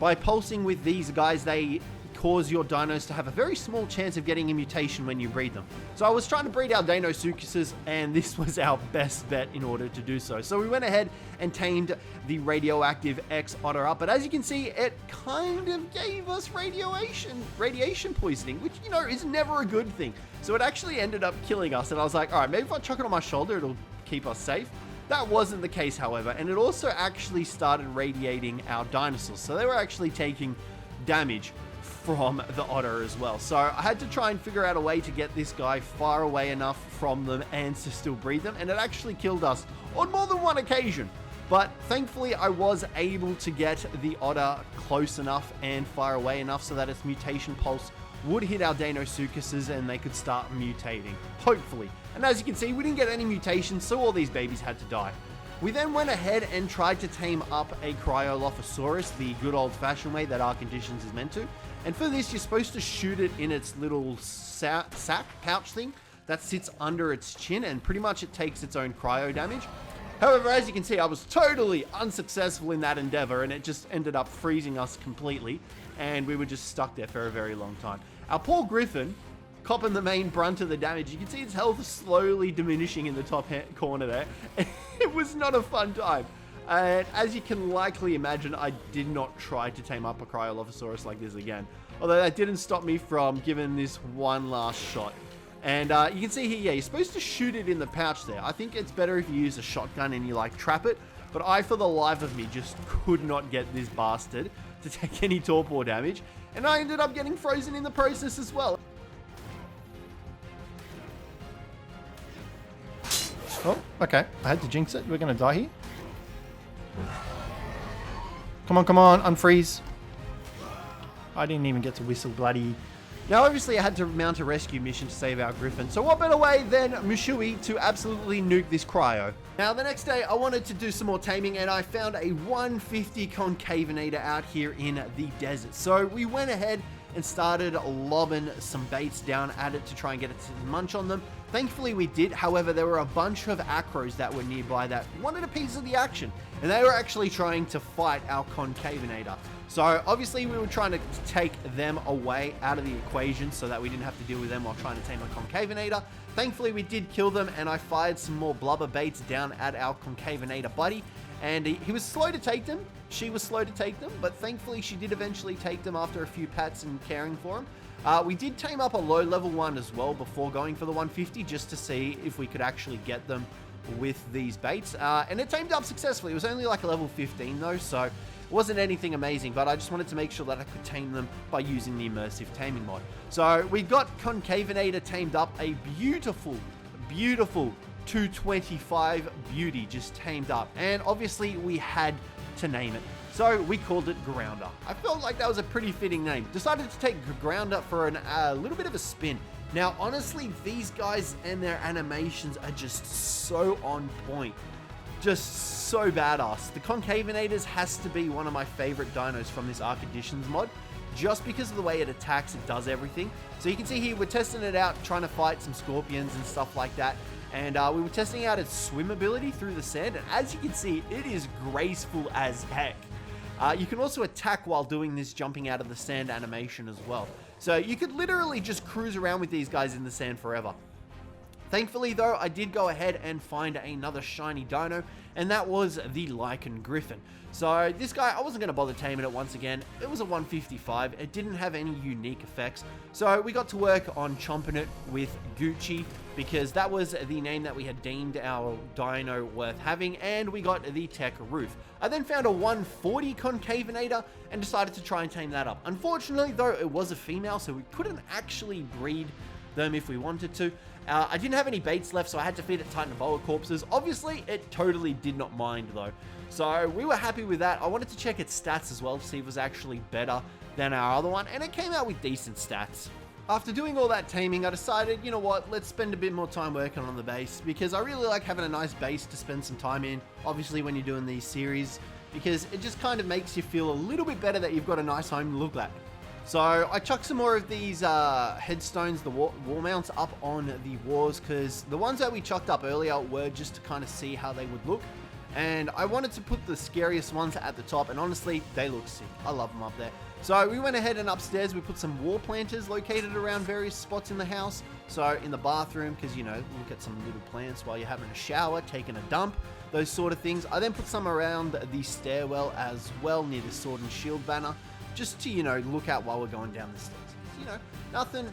By pulsing with these guys, they cause your dinos to have a very small chance of getting a mutation when you breed them. So I was trying to breed our Dinosuchuses, and this was our best bet in order to do so. So we went ahead and tamed the radioactive X-otter up, but as you can see, it kind of gave us radiation poisoning, which, you know, is never a good thing. So it actually ended up killing us, and I was like, all right, maybe if I chuck it on my shoulder, it'll keep us safe. That wasn't the case, however, and it also actually started radiating our dinosaurs. So they were actually taking damage from the otter as well. So I had to try and figure out a way to get this guy far away enough from them and to still breed them, and it actually killed us on more than one occasion. But thankfully I was able to get the otter close enough and far away enough so that its mutation pulse would hit our Dinosuchuses and they could start mutating, hopefully. And as you can see, we didn't get any mutations, so all these babies had to die. We then went ahead and tried to tame up a cryolophosaurus, the good old-fashioned way that Ark Additions is meant to. And for this, you're supposed to shoot it in its little sack, pouch thing that sits under its chin, and pretty much it takes its own cryo damage. However, as you can see, I was totally unsuccessful in that endeavor, and it just ended up freezing us completely, and we were just stuck there for a very long time. Our poor griffin, copping the main brunt of the damage. You can see its health slowly diminishing in the top corner there. It was not a fun time. And as you can likely imagine, I did not try to tame up a cryolophosaurus like this again. Although that didn't stop me from giving this one last shot. And you can see here, yeah, you're supposed to shoot it in the pouch there. I think it's better if you use a shotgun and you like trap it. But I, for the life of me, just could not get this bastard to take any torpor damage. And I ended up getting frozen in the process as well. Oh, okay. I had to jinx it. We're going to die here. Come on, unfreeze. I didn't even get to whistle bloody. Now, obviously, I had to mount a rescue mission to save our griffin. So what better way than Mushui to absolutely nuke this cryo? Now, the next day, I wanted to do some more taming, and I found a 150 Concavenator out here in the desert. So we went ahead and started lobbing some baits down at it to try and get it to munch on them. Thankfully we did. However, there were a bunch of Acros that were nearby that wanted a piece of the action, and they were actually trying to fight our Concavenator. So obviously we were trying to take them away out of the equation so that we didn't have to deal with them while trying to tame a Concavenator. Thankfully we did kill them, and I fired some more blubber baits down at our Concavenator buddy, and he was slow to take them. She was slow to take them, but thankfully she did eventually take them after a few pats and caring for them. We did tame up a low level one as well before going for the 150, just to see if we could actually get them with these baits, and it tamed up successfully. It was only like a level 15 though, so it wasn't anything amazing, but I just wanted to make sure that I could tame them by using the immersive taming mod. So we got Concavenator tamed up, a beautiful 225 beauty just tamed up, and obviously we had to name it. So we called it Grounder. I felt like that was a pretty fitting name. Decided to take Grounder for a little bit of a spin. Now, honestly, these guys and their animations are just so on point. Just so badass. The Concavenators has to be one of my favorite dinos from this Ark Additions mod, just because of the way it attacks, it does everything. So you can see here, we're testing it out, trying to fight some scorpions and stuff like that. And we were testing out its swim ability through the sand, and as you can see, it is graceful as heck. You can also attack while doing this jumping out of the sand animation as well. So you could literally just cruise around with these guys in the sand forever. Thankfully though, I did go ahead and find another shiny dino, and that was the Lichen Griffin. So this guy, I wasn't going to bother taming it once again. It was a 155. It didn't have any unique effects. So we got to work on chomping it with Gucci, because that was the name that we had deemed our dino worth having, and we got the tech roof. I then found a 140 Concavenator and decided to try and tame that up. Unfortunately though, it was a female, so we couldn't actually breed them if we wanted to. I didn't have any baits left, so I had to feed it Titanoboa corpses. Obviously, it totally did not mind though. So we were happy with that. I wanted to check its stats as well to see if it was actually better than our other one, and it came out with decent stats. After doing all that taming, I decided, you know what, let's spend a bit more time working on the base, because I really like having a nice base to spend some time in. Obviously, when you're doing these series, because it just kind of makes you feel a little bit better that you've got a nice home to look at. So I chucked some more of these headstones, the wall mounts, up on the walls, because the ones that we chucked up earlier were just to kind of see how they would look. And I wanted to put the scariest ones at the top, and honestly, they look sick. I love them up there. So we went ahead and upstairs, we put some wall planters located around various spots in the house. So in the bathroom, because, you know, look at some little plants while you're having a shower, taking a dump, those sort of things. I then put some around the stairwell as well, near the sword and shield banner, just to, you know, look out while we're going down the stairs. You know, nothing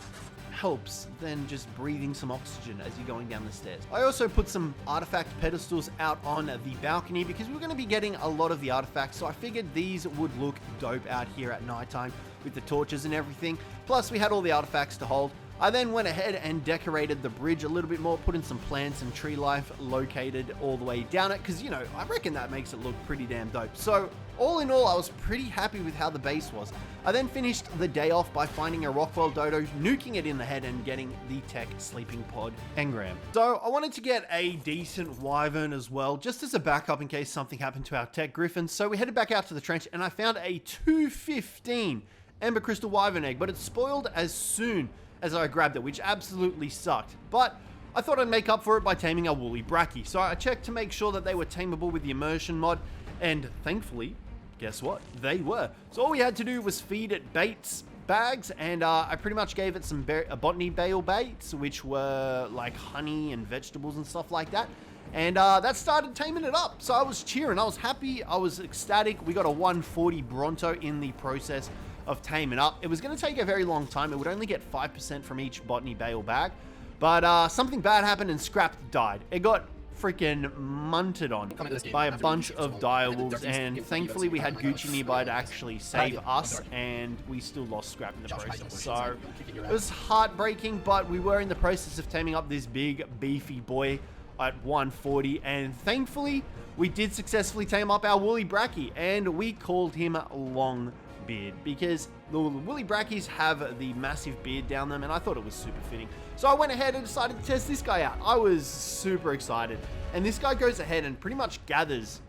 helps than just breathing some oxygen as you're going down the stairs. I also put some artifact pedestals out on the balcony because we're going to be getting a lot of the artifacts, so I figured these would look dope out here at nighttime with the torches and everything. Plus we had all the artifacts to hold. I then went ahead and decorated the bridge a little bit more, put in some plants and tree life located all the way down it, because, you know, I reckon that makes it look pretty damn dope. So all in all, I was pretty happy with how the base was. I then finished the day off by finding a Rockwell Dodo, nuking it in the head, and getting the tech sleeping pod engram. So I wanted to get a decent Wyvern as well, just as a backup in case something happened to our tech griffin. So we headed back out to the trench, and I found a 215 Ember Crystal Wyvern egg, but it spoiled as soon as I grabbed it, which absolutely sucked. But I thought I'd make up for it by taming a woolly bracky. So I checked to make sure that they were tameable with the immersion mod, and thankfully, guess what? They were. So all we had to do was feed it baits, bags, and I pretty much gave it some botany bale baits, which were like honey and vegetables and stuff like that. And that started taming it up. So I was cheering, I was happy, I was ecstatic. We got a 140 Bronto in the process of taming up. It was going to take a very long time. It would only get 5% from each botany bale bag. But something bad happened and Scrap died. It got freaking munted on by a bunch of direwolves, and thankfully we had Gucci nearby to actually save us, and we still lost Scrap in the process. So it was heartbreaking, but we were in the process of taming up this big beefy boy at 140, and thankfully we did successfully tame up our woolly bracky, and we called him Long Beard because the woolly brackies have the massive beard down them, and I thought it was super fitting. So I went ahead and decided to test this guy out. I was super excited, and this guy goes ahead and pretty much gathers,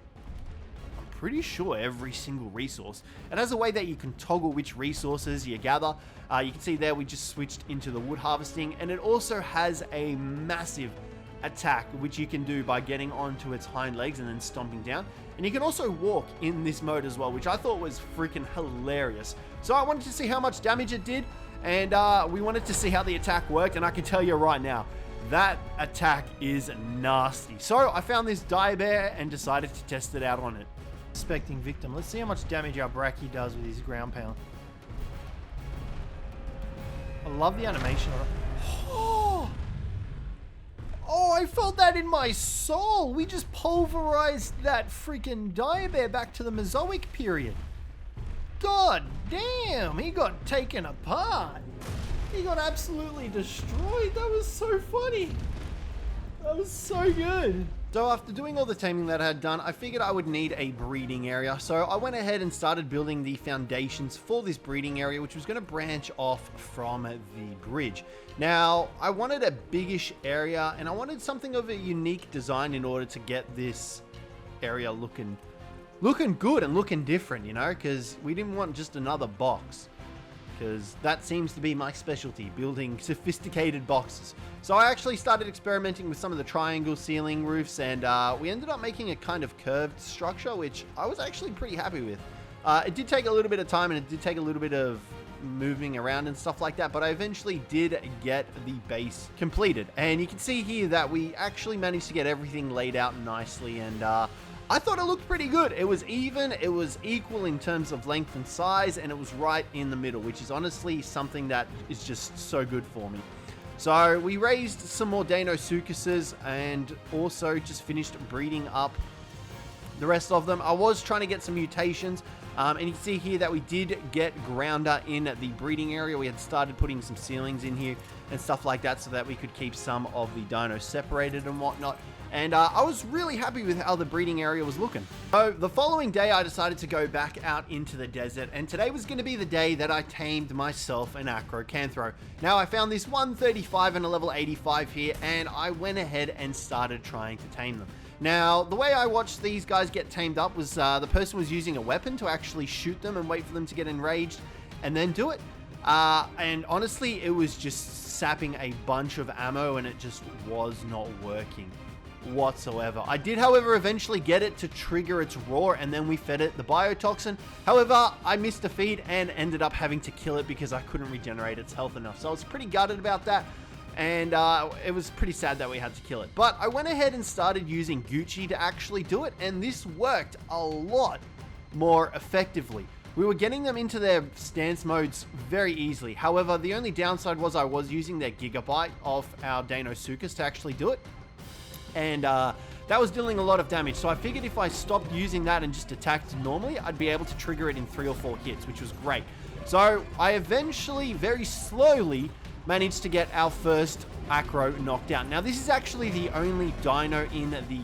I'm pretty sure, every single resource. It has a way that you can toggle which resources you gather. You can see there we just switched into the wood harvesting, and it also has a massive attack which you can do by getting onto its hind legs and then stomping down. And you can also walk in this mode as well, which I thought was freaking hilarious. So I wanted to see how much damage it did, and we wanted to see how the attack worked, and I can tell you right now, that attack is nasty. So I found this dire bear and decided to test it out on it. Suspecting victim. Let's see how much damage our bracky does with his ground pound. I love the animation on it. Oh, I felt that in my soul. We just pulverized that freaking dire bear back to the Mesozoic period. God damn, he got taken apart. He got absolutely destroyed. That was so funny. That was so good. So after doing all the taming that I had done, I figured I would need a breeding area. So I went ahead and started building the foundations for this breeding area, which was going to branch off from the bridge. Now, I wanted a biggish area, and I wanted something of a unique design in order to get this area looking good and looking different, you know, because we didn't want just another box. Because that seems to be my specialty, building sophisticated boxes. So I actually started experimenting with some of the triangle ceiling roofs, and we ended up making a kind of curved structure, which I was actually pretty happy with. It did take a little bit of time, and it did take a little bit of moving around and stuff like that, but I eventually did get the base completed. And you can see here that we actually managed to get everything laid out nicely, and I thought it looked pretty good. It was even, it was equal in terms of length and size, and it was right in the middle, which is honestly something that is just so good for me. So we raised some more Deinosuchuses and also just finished breeding up the rest of them. I was trying to get some mutations, and you can see here that we did get Grounder in the breeding area. We had started putting some ceilings in here and stuff like that so that we could keep some of the dinos separated and whatnot. And I was really happy with how the breeding area was looking. So the following day, I decided to go back out into the desert, and today was going to be the day that I tamed myself an Acrocanthosaurus. Now, I found this 135 and a level 85 here, and I went ahead and started trying to tame them. Now, the way I watched these guys get tamed up was the person was using a weapon to actually shoot them and wait for them to get enraged and then do it. And honestly, it was just sapping a bunch of ammo and it just was not working whatsoever. I did, however, eventually get it to trigger its roar, and then we fed it the biotoxin. However, I missed a feed and ended up having to kill it because I couldn't regenerate its health enough. So I was pretty gutted about that, and it was pretty sad that we had to kill it. But I went ahead and started using Gucci to actually do it, and this worked a lot more effectively. We were getting them into their stance modes very easily. However, the only downside was I was using their gigabyte of our Dinosuchus to actually do it. And that was dealing a lot of damage. So I figured if I stopped using that and just attacked normally, I'd be able to trigger it in 3 or 4 hits, which was great. So I eventually, very slowly, managed to get our first Acro knocked out. Now, this is actually the only dino in the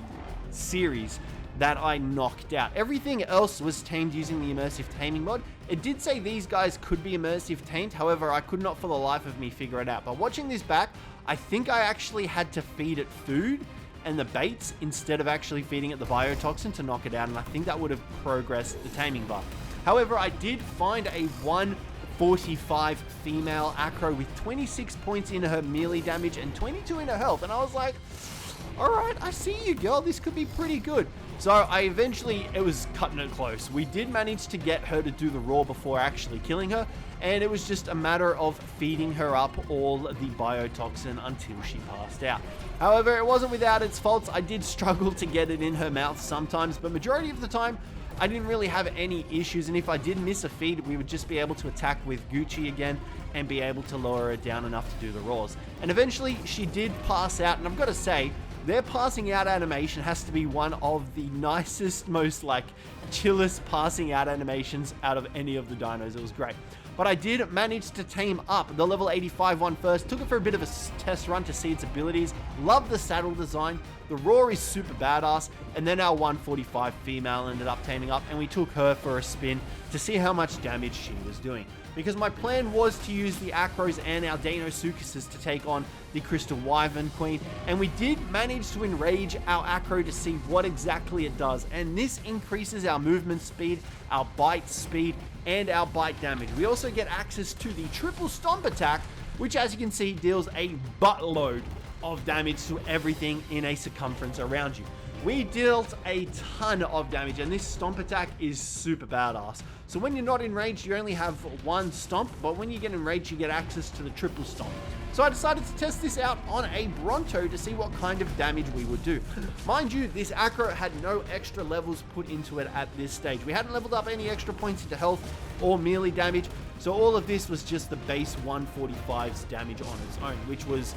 series that I knocked out. Everything else was tamed using the immersive taming mod. It did say these guys could be immersive tamed, however, I could not for the life of me figure it out. But watching this back, I think I actually had to feed it food and the baits instead of actually feeding it the biotoxin to knock it out, and I think that would have progressed the taming bar. However, I did find a 145 female Acro with 26 points in her melee damage and 22 in her health, and I was like, alright, I see you, girl, this could be pretty good. So I eventually, it was cutting it close. We did manage to get her to do the roar before actually killing her, and it was just a matter of feeding her up all the biotoxin until she passed out. However, it wasn't without its faults. I did struggle to get it in her mouth sometimes, but majority of the time, I didn't really have any issues, and if I did miss a feed, we would just be able to attack with Gucci again and be able to lower her down enough to do the roars. And eventually, she did pass out, and I've got to say, their passing out animation has to be one of the nicest, most chillest passing out animations out of any of the dinos. It was great. But I did manage to tame up the level 85 one first. Took it for a bit of a test run to see its abilities. Love the saddle design. The roar is super badass. And then our 145 female ended up taming up, and we took her for a spin to see how much damage she was doing. Because my plan was to use the Acros and our Dinosuchuses to take on the Crystal Wyvern Queen, and we did manage to enrage our Acro to see what exactly it does, and this increases our movement speed, our bite speed, and our bite damage. We also get access to the triple stomp attack, which, as you can see, deals a buttload of damage to everything in a circumference around you. We dealt a ton of damage, and this stomp attack is super badass. So when you're not enraged, you only have one stomp, but when you get enraged, you get access to the triple stomp. So I decided to test this out on a Bronto to see what kind of damage we would do. Mind you, this Acro had no extra levels put into it at this stage. We hadn't leveled up any extra points into health or melee damage, so all of this was just the base 145's damage on its own, which was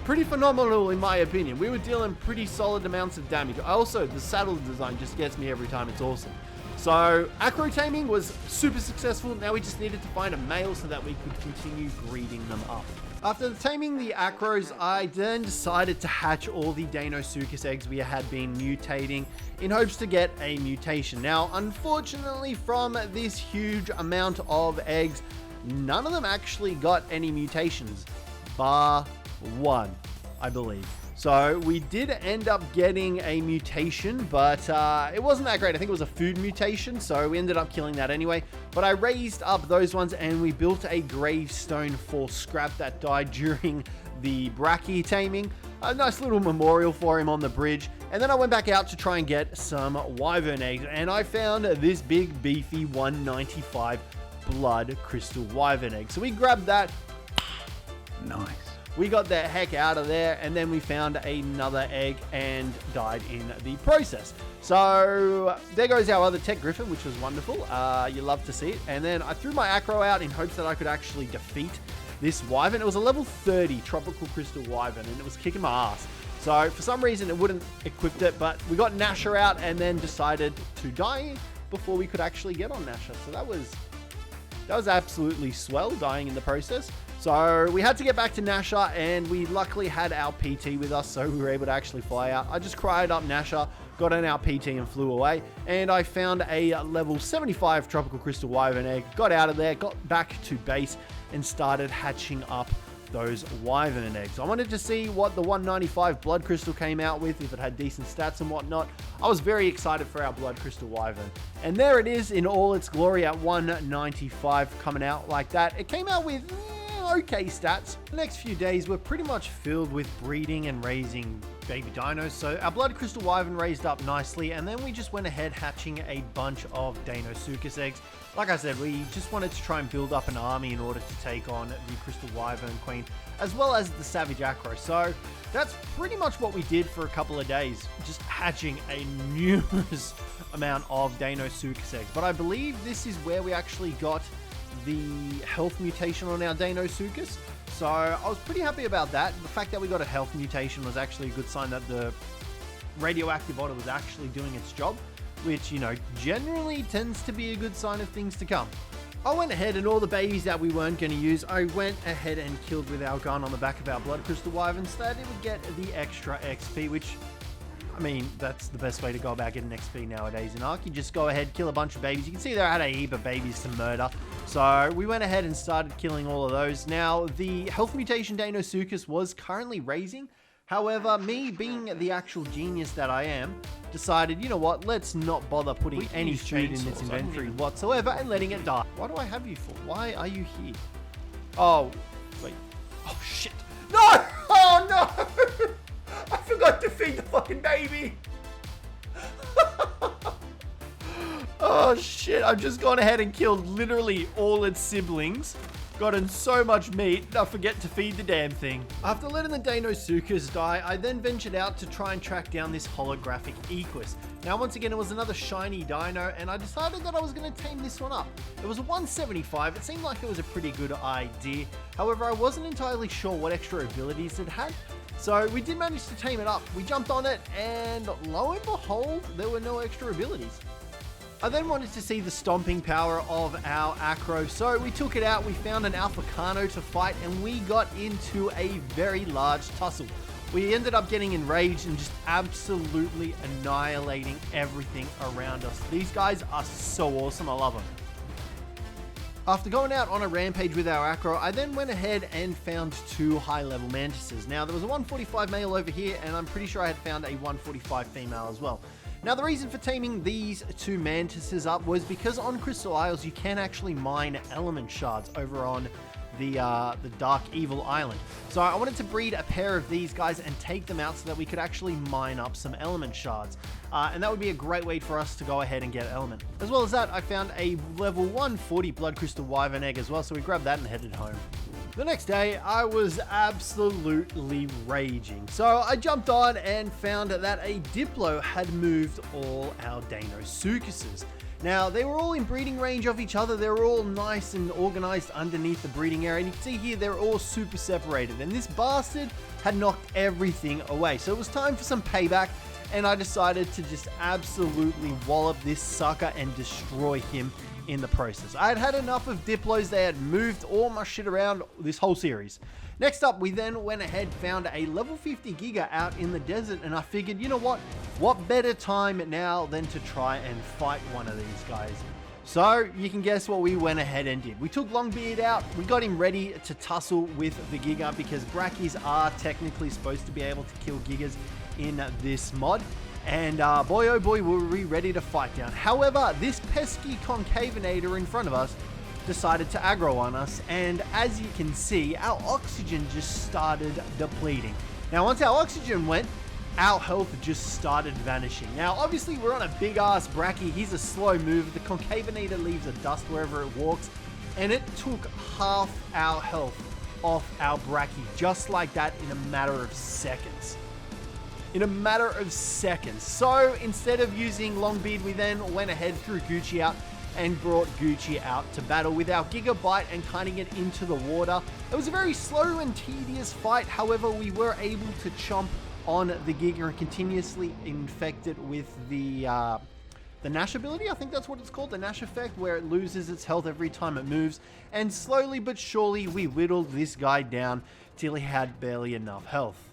pretty phenomenal in my opinion. We were dealing pretty solid amounts of damage. Also, the saddle design just gets me every time. It's awesome. So, Acro taming was super successful. Now we just needed to find a male so that we could continue breeding them up. After taming the Acros, I then decided to hatch all the Dinosuchus eggs we had been mutating in hopes to get a mutation. Now, unfortunately, from this huge amount of eggs, none of them actually got any mutations, bar one, I believe. So we did end up getting a mutation, but it wasn't that great. I think it was a food mutation, so we ended up killing that anyway. But I raised up those ones, and we built a gravestone for Scrap that died during the bracky taming. A nice little memorial for him on the bridge. And then I went back out to try and get some Wyvern eggs, and I found this big, beefy 195 blood crystal Wyvern egg. So we grabbed that. Nice. We got the heck out of there, and then we found another egg and died in the process. So there goes our other tech griffin, which was wonderful. You love to see it. And then I threw my Acro out in hopes that I could actually defeat this Wyvern. It was a level 30 tropical crystal Wyvern, and it was kicking my ass. So for some reason it wouldn't equip it, but we got Nasha out and then decided to die before we could actually get on Nasha. So that was absolutely swell, dying in the process. So we had to get back to Nasha, and we luckily had our PT with us, so we were able to actually fly out. I just cried up Nasha, got on our PT and flew away, and I found a level 75 tropical crystal Wyvern egg, got out of there, got back to base, and started hatching up those Wyvern eggs. I wanted to see what the 195 blood crystal came out with, if it had decent stats and whatnot. I was very excited for our blood crystal Wyvern. And there it is in all its glory at 195 coming out like that. It came out with okay stats. The next few days were pretty much filled with breeding and raising baby dinos, so our blood crystal Wyvern raised up nicely, and then we just went ahead hatching a bunch of Cjthecheesedj eggs. Like I said, we just wanted to try and build up an army in order to take on the crystal Wyvern queen, as well as the savage Acro. So that's pretty much what we did for a couple of days, just hatching a numerous amount of Cjthecheesedj eggs. But I believe this is where we actually got the health mutation on our Cjthecheesedj. So I was pretty happy about that. The fact that we got a health mutation was actually a good sign that the radioactive otter was actually doing its job, which, you know, generally tends to be a good sign of things to come. I went ahead and all the babies that we weren't going to use, I went ahead and killed with our gun on the back of our blood crystal Wyvern so that it would get the extra XP, which, I mean, that's the best way to go about getting XP nowadays in Ark. You just go ahead, kill a bunch of babies. You can see there I had a heap of babies to murder. So we went ahead and started killing all of those. Now, the health mutation Cjthecheesedj was currently raising. However, me being the actual genius that I am, decided, you know what, let's not bother putting any food in its inventory whatsoever and letting it die. What do I have you for? Why are you here? Oh, wait. Oh, shit. No! Oh, no! I forgot to feed the fucking baby. Oh shit, I've just gone ahead and killed literally all its siblings. Gotten so much meat, I forget to feed the damn thing. After letting the Cjthecheesedj die, I then ventured out to try and track down this holographic Equus. Now once again, it was another shiny dino, and I decided that I was going to tame this one up. It was a 175, it seemed like it was a pretty good idea. However, I wasn't entirely sure what extra abilities it had. So we did manage to tame it up. We jumped on it, and lo and behold, there were no extra abilities. I then wanted to see the stomping power of our Acro, so we took it out, we found an alpha carno to fight, and we got into a very large tussle. We ended up getting enraged and just absolutely annihilating everything around us. These guys are so awesome, I love them. After going out on a rampage with our Acro, I then went ahead and found two high-level mantises. Now, there was a 145 male over here, and I'm pretty sure I had found a 145 female as well. Now, the reason for taming these two mantises up was because on Crystal Isles, you can actually mine element shards over on the Dark Evil Island. So I wanted to breed a pair of these guys and take them out so that we could actually mine up some element shards. And that would be a great way for us to go ahead and get element. As well as that, I found a level 140 blood crystal Wyvern egg as well, so we grabbed that and headed home. The next day, I was absolutely raging. So I jumped on and found that a Diplo had moved all our Cjthecheesedjs. Now, they were all in breeding range of each other. They were all nice and organized underneath the breeding area. And you can see here, they're all super separated. And this bastard had knocked everything away. So it was time for some payback. And I decided to just absolutely wallop this sucker and destroy him in the process. I had had enough of Diplos. They had moved all my shit around this whole series. Next up, we then went ahead, found a level 50 giga out in the desert, and I figured, you know what better time now than to try and fight one of these guys. So you can guess what we went ahead and did. We took Longbeard out, we got him ready to tussle with the giga, because brackies are technically supposed to be able to kill gigas in this mod. And boy oh boy, were we ready to fight down. However, this pesky Concavenator in front of us decided to aggro on us, and as you can see, our oxygen just started depleting. Now once our oxygen went, our health just started vanishing. Now obviously we're on a big ass bracky, he's a slow mover, the Concavenator leaves a dust wherever it walks, and it took half our health off our bracky, just like that, in a matter of seconds. So instead of using Longbeard, we then went ahead, threw Gucci out, and brought Gucci out to battle with our Gigabyte and cutting it into the water. It was a very slow and tedious fight, however we were able to chomp on the Giga and continuously infect it with the Nash ability. I think that's what it's called, the Nash effect, where it loses its health every time it moves, and slowly but surely we whittled this guy down till he had barely enough health.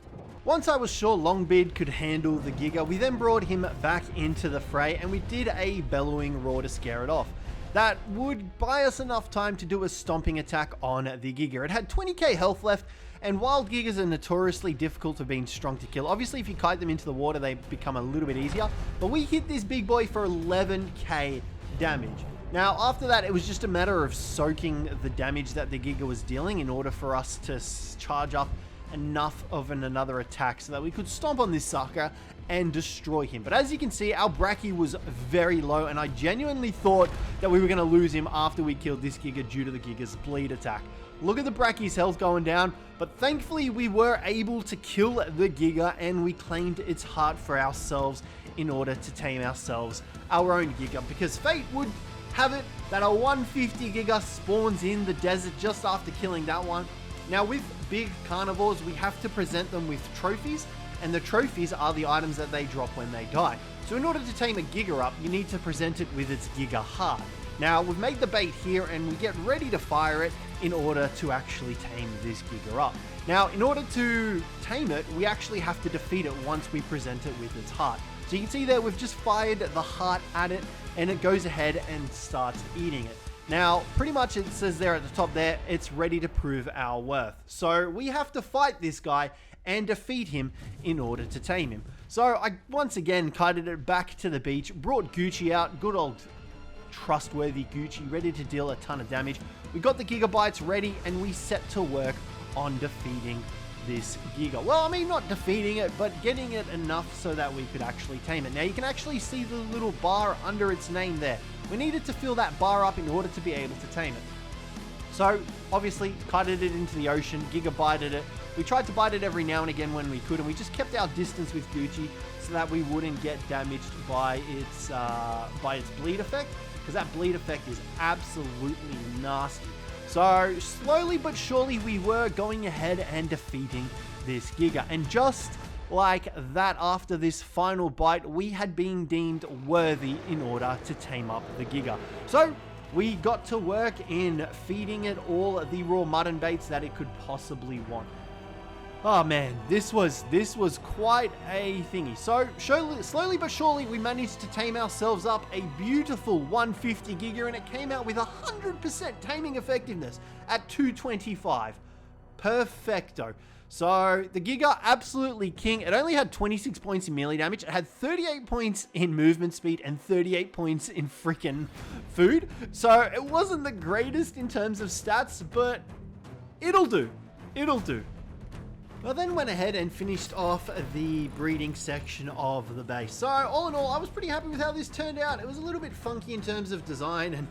Once I was sure Longbeard could handle the Giga, we then brought him back into the fray and we did a bellowing roar to scare it off. that would buy us enough time to do a stomping attack on the Giga. It had 20k health left, and wild Gigas are notoriously difficult for being strong to kill. Obviously, if you kite them into the water, they become a little bit easier, but we hit this big boy for 11k damage. Now, after that, it was just a matter of soaking the damage that the Giga was dealing in order for us to charge up enough of another attack so that we could stomp on this sucker and destroy him. But as you can see, our bracky was very low, and I genuinely thought that we were going to lose him after we killed this Giga due to the Giga's bleed attack. Look at the bracky's health going down, but thankfully we were able to kill the Giga, and we claimed its heart for ourselves in order to tame ourselves our own Giga, because fate would have it that a 150 Giga spawns in the desert just after killing that one. Now, with big carnivores, we have to present them with trophies, and the trophies are the items that they drop when they die. So in order to tame a Giga up, you need to present it with its Giga heart. Now, we've made the bait here, and we get ready to fire it in order to actually tame this Giga up. Now, in order to tame it, we actually have to defeat it once we present it with its heart. So you can see there, we've just fired the heart at it, and it goes ahead and starts eating it. Now, pretty much it says there at the top there, it's ready to prove our worth. So we have to fight this guy and defeat him in order to tame him. So I once again kited it back to the beach, brought Gucci out, good old trustworthy Gucci, ready to deal a ton of damage. We got the gigabytes ready, and we set to work on defeating this Giga. Well, I mean, not defeating it, but getting it enough so that we could actually tame it. Now, you can actually see the little bar under its name there. We needed to fill that bar up in order to be able to tame it. So, obviously, kited it into the ocean, gigabyted it. We tried to bite it every now and again when we could, and we just kept our distance with Gucci so that we wouldn't get damaged by its bleed effect, because that bleed effect is absolutely nasty. So, slowly but surely, we were going ahead and defeating this Giga. And just like that, after this final bite, we had been deemed worthy in order to tame up the Giga. So, we got to work in feeding it all the raw mutton baits that it could possibly want. Oh man, this was quite a thingy. So, slowly but surely, we managed to tame ourselves up a beautiful 150 Giga, and it came out with 100% taming effectiveness at 225. Perfecto. So, the Giga, absolutely king. It only had 26 points in melee damage. It had 38 points in movement speed and 38 points in freaking food. So, it wasn't the greatest in terms of stats, but it'll do. It'll do. I then went ahead and finished off the breeding section of the base. So all in all, I was pretty happy with how this turned out. It was a little bit funky in terms of design, and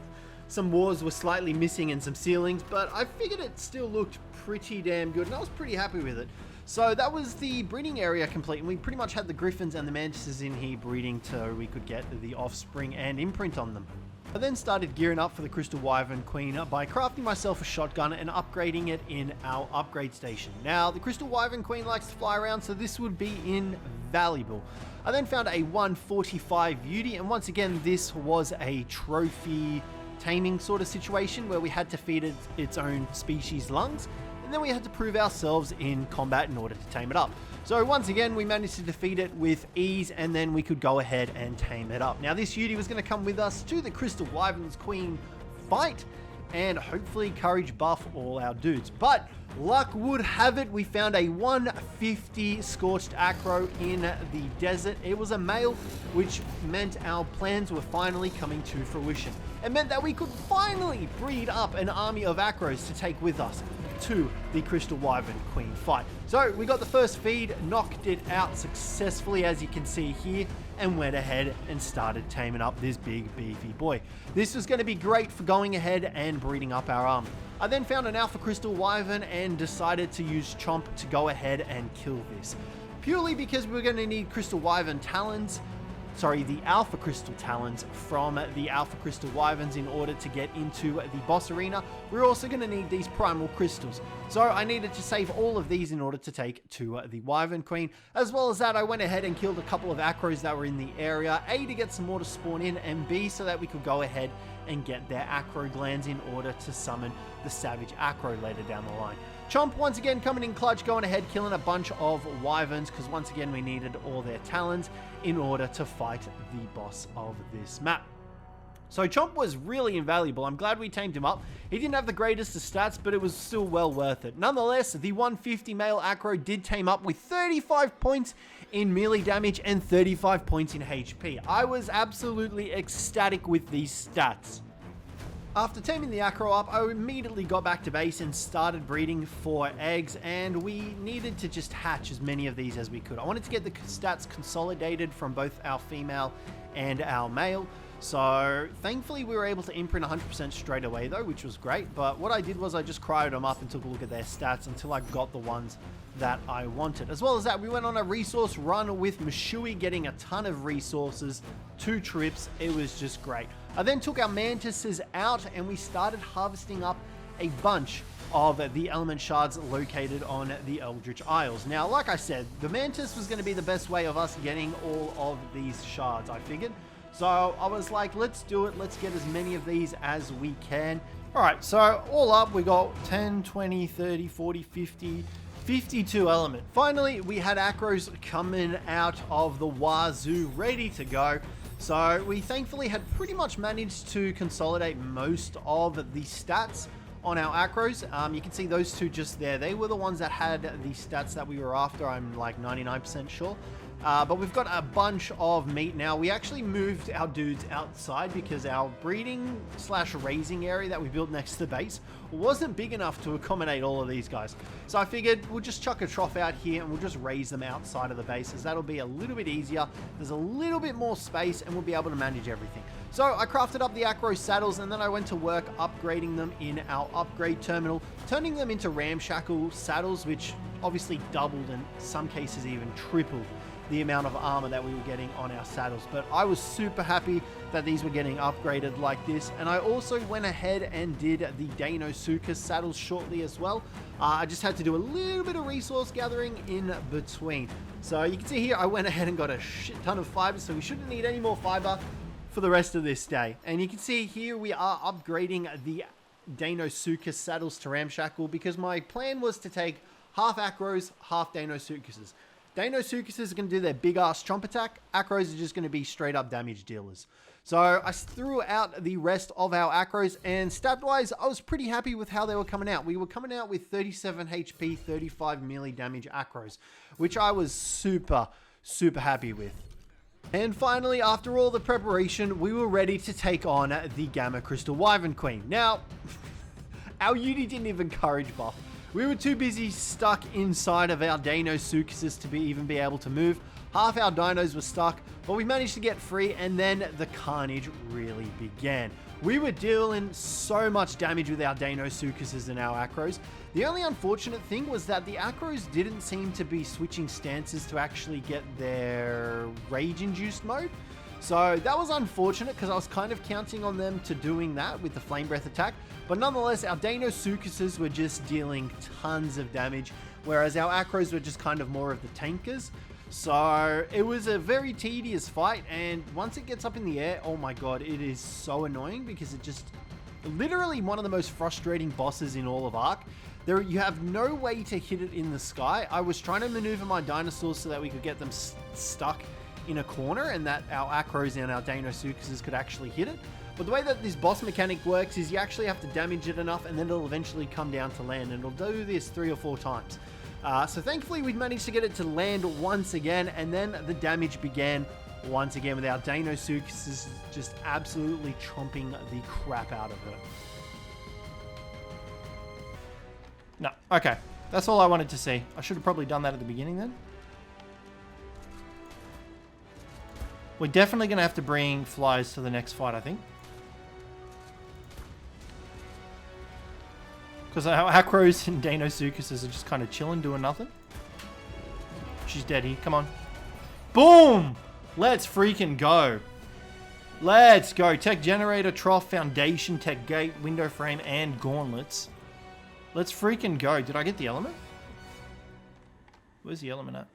some walls were slightly missing and some ceilings, but I figured it still looked pretty damn good, and I was pretty happy with it. So that was the breeding area complete, and we pretty much had the griffins and the mantises in here breeding so we could get the offspring and imprint on them. I then started gearing up for the Crystal Wyvern Queen by crafting myself a shotgun and upgrading it in our upgrade station. Now, the Crystal Wyvern Queen likes to fly around, so this would be invaluable. I then found a 145 beauty, and once again, this was a trophy taming sort of situation where we had to feed it its own species lungs, and then we had to prove ourselves in combat in order to tame it up. So once again, we managed to defeat it with ease, and then we could go ahead and tame it up. Now, this Yeti was going to come with us to the Crystal Wyvern's Queen fight, and hopefully courage buff all our dudes. But luck would have it, we found a 150 Scorched Acro in the desert. It was a male, which meant our plans were finally coming to fruition. It meant that we could finally breed up an army of Acros to take with us to the Crystal Wyvern Queen fight. So we got the first feed, knocked it out successfully, as you can see here, and went ahead and started taming up this big beefy boy. This was going to be great for going ahead and breeding up our army. I then found an Alpha Crystal Wyvern and decided to use Chomp to go ahead and kill this. Purely because we're going to need Crystal Wyvern Talons, the Alpha Crystal Talons from the Alpha Crystal Wyverns in order to get into the boss arena. We're also going to need these Primal Crystals. So I needed to save all of these in order to take to the Wyvern Queen. As well as that, I went ahead and killed a couple of Acros that were in the area. A, to get some more to spawn in, and B, so that we could go ahead and get their Acro glands in order to summon the Savage Acro later down the line. Chomp once again coming in clutch, going ahead killing a bunch of Wyverns, because once again we needed all their talons in order to fight the boss of this map. So Chomp was really invaluable. I'm glad we tamed him up. He didn't have the greatest of stats, but it was still well worth it. Nonetheless, the 150 male Acro did tame up with 35 points in melee damage and 35 points in HP. I was absolutely ecstatic with these stats. After taming the Acro up, I immediately got back to base and started breeding for eggs, and we needed to just hatch as many of these as we could. I wanted to get the stats consolidated from both our female and our male. So thankfully we were able to imprint 100% straight away though, which was great. But what I did was I just cryoed them up and took a look at their stats until I got the ones that I wanted. As well as that, we went on a resource run with Mashui, getting a ton of resources, 2 trips. It was just great. I then took our mantises out and we started harvesting up a bunch of the element shards located on the Eldritch Isles. Now, like I said, the mantis was going to be the best way of us getting all of these shards, I figured. So I was like, let's do it. Let's get as many of these as we can. All right, so all up, we got 10, 20, 30, 40, 50, 52 element. Finally, we had Acros coming out of the wazoo, ready to go. So we thankfully had pretty much managed to consolidate most of the stats on our Acros. You can see those two just there. They were the ones that had the stats that we were after, I'm like 99% sure. But we've got a bunch of meat now. We actually moved our dudes outside because our breeding / raising area that we built next to the base wasn't big enough to accommodate all of these guys. So I figured we'll just chuck a trough out here and we'll just raise them outside of the base, as that'll be a little bit easier. There's a little bit more space and we'll be able to manage everything. So I crafted up the Acro saddles and then I went to work upgrading them in our upgrade terminal, turning them into ramshackle saddles, which obviously doubled and in some cases even tripled the amount of armor that we were getting on our saddles. But I was super happy that these were getting upgraded like this. And I also went ahead and did the Dinosuchus saddles shortly as well. I just had to do a little bit of resource gathering in between. So you can see here, I went ahead and got a shit ton of fiber, so we shouldn't need any more fiber for the rest of this day. And you can see here we are upgrading the Dinosuchus saddles to ramshackle because my plan was to take half Acros, half Dinosuchuses. Dinosuchuses are going to do their big ass chomp attack. Acros are just going to be straight up damage dealers. So I threw out the rest of our Acros, and stat wise, I was pretty happy with how they were coming out. We were coming out with 37 HP, 35 melee damage Acros, which I was super happy with. And finally, after all the preparation, we were ready to take on the Gamma Crystal Wyvern Queen. Now, our Uni didn't even courage buff. We were too busy stuck inside of our Dinosuchuses to even be able to move. Half our dinos were stuck, but we managed to get free, and then the carnage really began. We were dealing so much damage with our Dinosuchuses and our Acros. The only unfortunate thing was that the Acros didn't seem to be switching stances to actually get their rage-induced mode. So that was unfortunate because I was kind of counting on them to doing that with the Flame Breath attack. But nonetheless, our Dinosuchuses were just dealing tons of damage, whereas our Acros were just kind of more of the tankers. So it was a very tedious fight, and once it gets up in the air, oh my god, it is so annoying because it just literally one of the most frustrating bosses in all of Ark. You have no way to hit it in the sky. I was trying to maneuver my dinosaurs so that we could get them stuck in a corner and that our Acros and our Dinosuchuses could actually hit it. But the way that this boss mechanic works is you actually have to damage it enough and then it'll eventually come down to land, and it'll do this 3 or 4 times. So thankfully we managed to get it to land once again, and then the damage began once again with our Dinosuchuses just absolutely chomping the crap out of it. No, okay. That's all I wanted to see. I should have probably done that at the beginning then. We're definitely going to have to bring flies to the next fight, I think. Because our Acros and Dinosuchuses are just kind of chilling, doing nothing. She's dead here. Come on. Boom! Let's freaking go. Let's go. Tech generator, trough, foundation, tech gate, window frame, and gauntlets. Let's freaking go. Did I get the element? Where's the element at?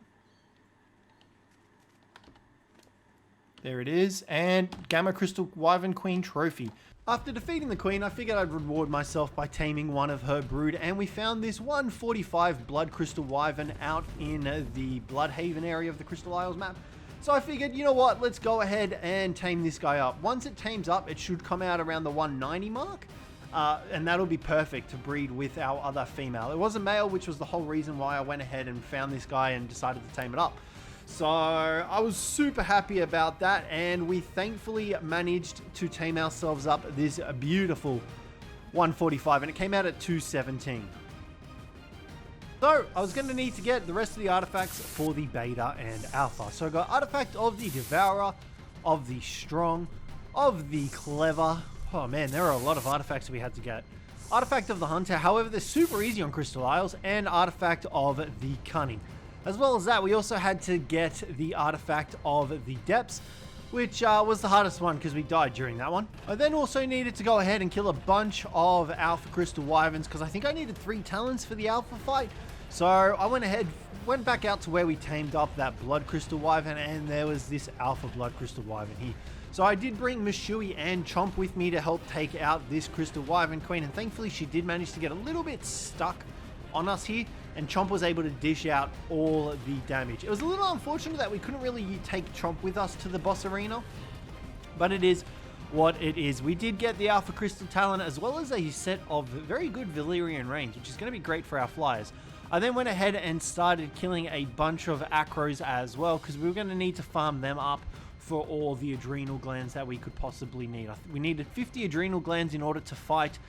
There it is. And Gamma Crystal Wyvern Queen trophy. After defeating the queen, I figured I'd reward myself by taming one of her brood, and we found this 145 blood crystal wyvern out in the Bloodhaven area of the Crystal Isles map. So I figured, you know what, let's go ahead and tame this guy up. Once it tames up, it should come out around the 190 mark. And that'll be perfect to breed with our other female. It was a male, which was the whole reason why I went ahead and found this guy and decided to tame it up. So I was super happy about that, and we thankfully managed to tame ourselves up this beautiful 145, and it came out at 217. So I was going to need to get the rest of the artifacts for the beta and alpha. So I got artifact of the devourer, of the strong, of the clever. Oh man, there are a lot of artifacts we had to get. Artifact of the hunter, however, they're super easy on Crystal Isles, and artifact of the cunning. As well as that, we also had to get the artifact of the depths, which was the hardest one because we died during that one. I then also needed to go ahead and kill a bunch of alpha crystal wyverns because I think I needed 3 talons for the alpha fight. So I went back out to where we tamed up that blood crystal wyvern, and there was this alpha blood crystal wyvern here. So I did bring Mishui and Chomp with me to help take out this crystal wyvern queen, and thankfully she did manage to get a little bit stuck on us here, and Chomp was able to dish out all the damage. It was a little unfortunate that we couldn't really take Chomp with us to the boss arena, but it is what it is. We did get the Alpha Crystal Talon as well as a set of very good Valyrian range, which is going to be great for our flyers. I then went ahead and started killing a bunch of Acros as well because we were going to need to farm them up for all the adrenal glands that we could possibly need. We needed 50 adrenal glands in order to fight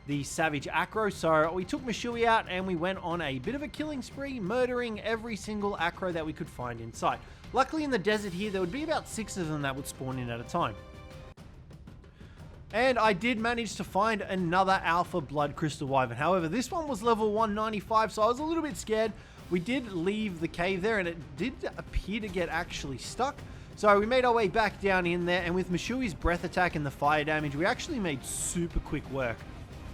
the savage Acro, so we took Mishui out and we went on a bit of a killing spree, murdering every single Acro that we could find in sight. Luckily in the desert here, there would be about 6 of them that would spawn in at a time. And I did manage to find another Alpha Blood Crystal Wyvern. However, this one was level 195, so I was a little bit scared. We did leave the cave there and it did appear to get actually stuck. So we made our way back down in there, and with Mishui's breath attack and the fire damage, we actually made super quick work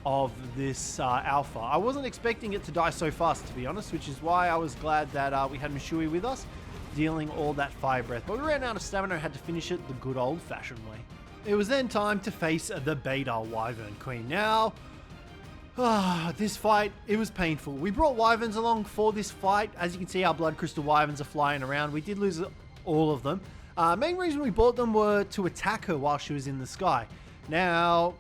of this alpha. I wasn't expecting it to die so fast, to be honest, which is why I was glad that we had Mishui with us, dealing all that fire breath. But we ran out of stamina and had to finish it the good old-fashioned way. It was then time to face the Beta Wyvern Queen. Now, this fight, it was painful. We brought Wyverns along for this fight. As you can see, our Blood Crystal Wyverns are flying around. We did lose all of them. Main reason we bought them were to attack her while she was in the sky. Now,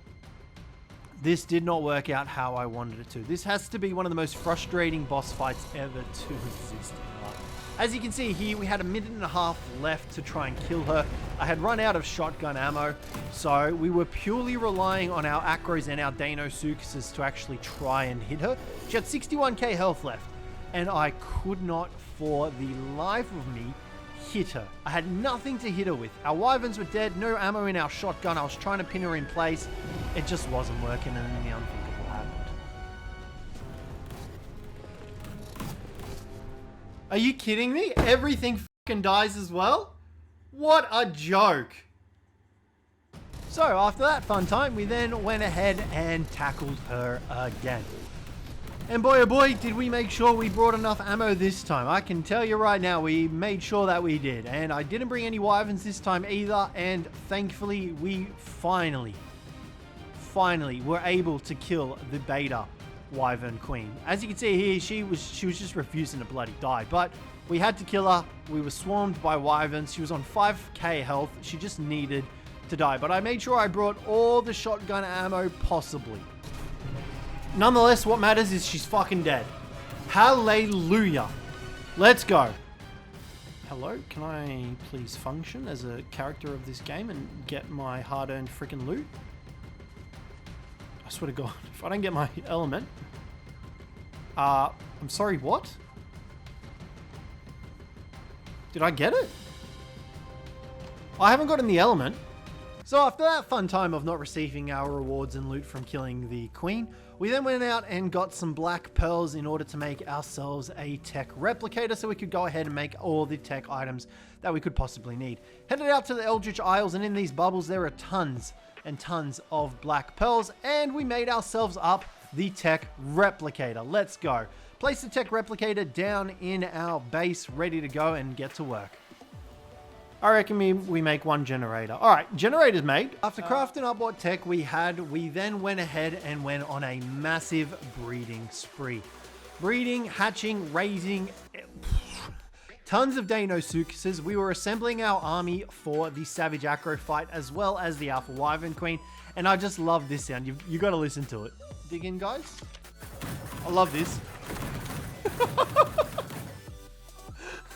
this did not work out how I wanted it to. This has to be one of the most frustrating boss fights ever to exist in life. As you can see here, we had a minute and a half left to try and kill her. I had run out of shotgun ammo, so we were purely relying on our Acros and our Deinosuchuses to actually try and hit her. She had 61k health left, and I could not, for the life of me, hit her. I had nothing to hit her with. Our wyverns were dead, no ammo in our shotgun. I was trying to pin her in place. It just wasn't working, and then the unthinkable happened. Are you kidding me? Everything fucking dies as well? What a joke. So after that fun time, we then went ahead and tackled her again. And boy oh boy, did we make sure we brought enough ammo this time. I can tell you right now, we made sure that we did. And I didn't bring any wyverns this time either, and thankfully we finally were able to kill the Beta Wyvern Queen. As you can see here, she was just refusing to bloody die, but we had to kill her. We were swarmed by wyverns. She was on 5k health. She just needed to die, but I made sure I brought all the shotgun ammo possibly. Nonetheless, what matters is she's fucking dead. Hallelujah. Let's go. Hello, can I please function as a character of this game and get my hard-earned freaking loot? I swear to God, if I don't get my element... I'm sorry, what? Did I get it? I haven't gotten the element. So after that fun time of not receiving our rewards and loot from killing the queen, we then went out and got some black pearls in order to make ourselves a tech replicator so we could go ahead and make all the tech items that we could possibly need. Headed out to the Eldritch Isles, and in these bubbles there are tons and tons of black pearls, and we made ourselves up the tech replicator. Let's go. Place the tech replicator down in our base, ready to go and get to work. I reckon we make one generator. All right, generator's made. After crafting up what tech we had, we then went ahead and went on a massive breeding spree. Breeding, hatching, raising. Tons of Dinosuchuses. We were assembling our army for the Savage Acro fight as well as the Alpha Wyvern Queen. And I just love this sound. You got to listen to it. Dig in, guys. I love this.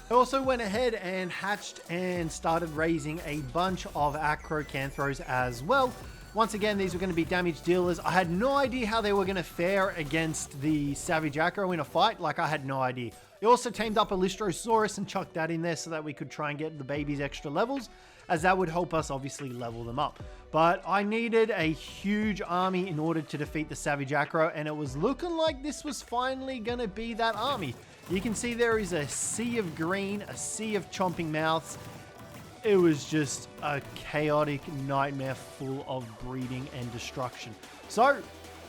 I also went ahead and hatched and started raising a bunch of Acrocanthosaurus as well. Once again, these were going to be damage dealers. I had no idea how they were going to fare against the Savage Acro in a fight. Like, I had no idea. I also tamed up a Lystrosaurus and chucked that in there so that we could try and get the babies extra levels, as that would help us obviously level them up. But I needed a huge army in order to defeat the Savage Acro, and it was looking like this was finally going to be that army. You can see there is a sea of green, a sea of chomping mouths. It was just a chaotic nightmare full of breeding and destruction. So,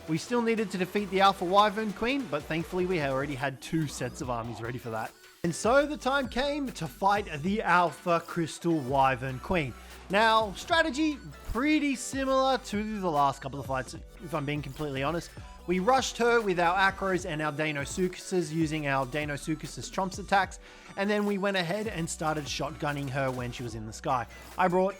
we still needed to defeat the Alpha Wyvern Queen, but thankfully we already had 2 sets of armies ready for that. And so the time came to fight the Alpha Crystal Wyvern Queen. Now, strategy pretty similar to the last couple of fights, if I'm being completely honest. We rushed her with our Acros and our Dinosuchuses using our Dinosuchus Trumps attacks, and then we went ahead and started shotgunning her when she was in the sky. I brought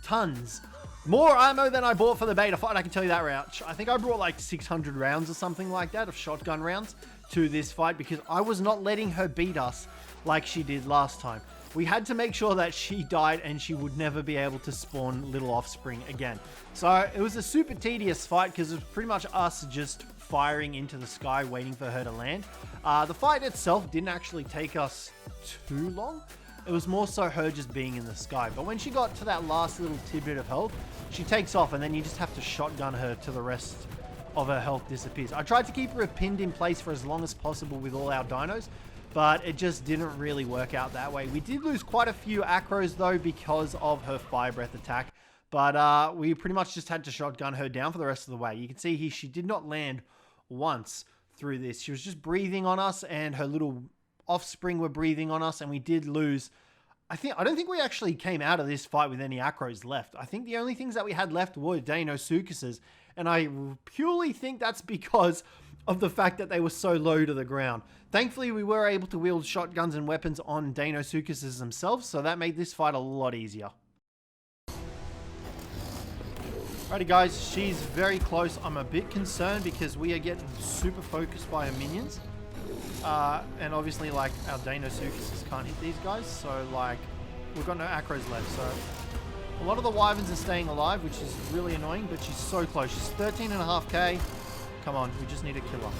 tons. More ammo than I bought for the beta fight, I can tell you that round. I think I brought like 600 rounds or something like that of shotgun rounds to this fight because I was not letting her beat us like she did last time. We had to make sure that she died and she would never be able to spawn little offspring again. So it was a super tedious fight because it was pretty much us just firing into the sky waiting for her to land. The fight itself didn't actually take us too long. It was more so her just being in the sky. But when she got to that last little tidbit of health, she takes off and then you just have to shotgun her to the rest of her health disappears. I tried to keep her pinned in place for as long as possible with all our dinos, but it just didn't really work out that way. We did lose quite a few Acros though because of her fire breath attack, but we pretty much just had to shotgun her down for the rest of the way. You can see here she did not land once through this. She was just breathing on us and her little offspring were breathing on us, and we did lose. I don't think we actually came out of this fight with any Acros left. I think the only things that we had left were Dinosuchuses, and I purely think that's because of the fact that they were so low to the ground. Thankfully, we were able to wield shotguns and weapons on Dinosuchuses themselves, so that made this fight a lot easier. Alrighty guys, she's very close. I'm a bit concerned because we are getting super focused by her minions. And obviously, like, our Dinosuchuses can't hit these guys, so, like, we've got no Acros left, so a lot of the Wyverns are staying alive, which is really annoying, but she's so close. She's 13.5k. Come on, we just need a killer.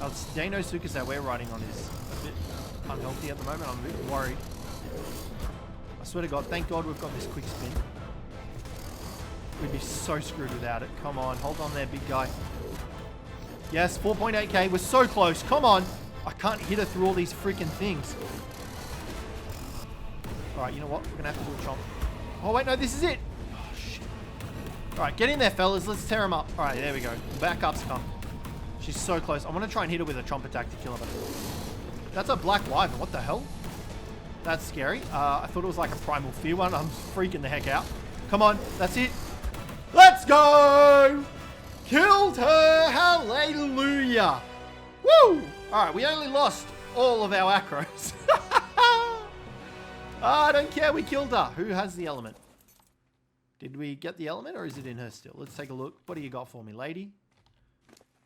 Our Dinosuchus that we're riding on is a bit unhealthy at the moment. I'm a bit worried. I swear to God, thank God we've got this quick spin. We'd be so screwed without it. Come on, hold on there, big guy. Yes, 4.8k. We're so close. Come on. I can't hit her through all these freaking things. Alright, you know what? We're going to have to do a chomp. Oh, wait, no, this is it. Oh, shit. Alright, get in there, fellas. Let's tear him up. Alright, there we go. Backup's come. She's so close. I want to try and hit her with a chomp attack to kill her. But that's a black wyvern. What the hell? That's scary. I thought it was like a primal fear one. I'm freaking the heck out. Come on. That's it. Let's go! Killed her! Hallelujah! Woo! Alright, we only lost all of our Acros. I don't care, we killed her. Who has the element? Did we get the element or is it in her still? Let's take a look. What do you got for me, lady?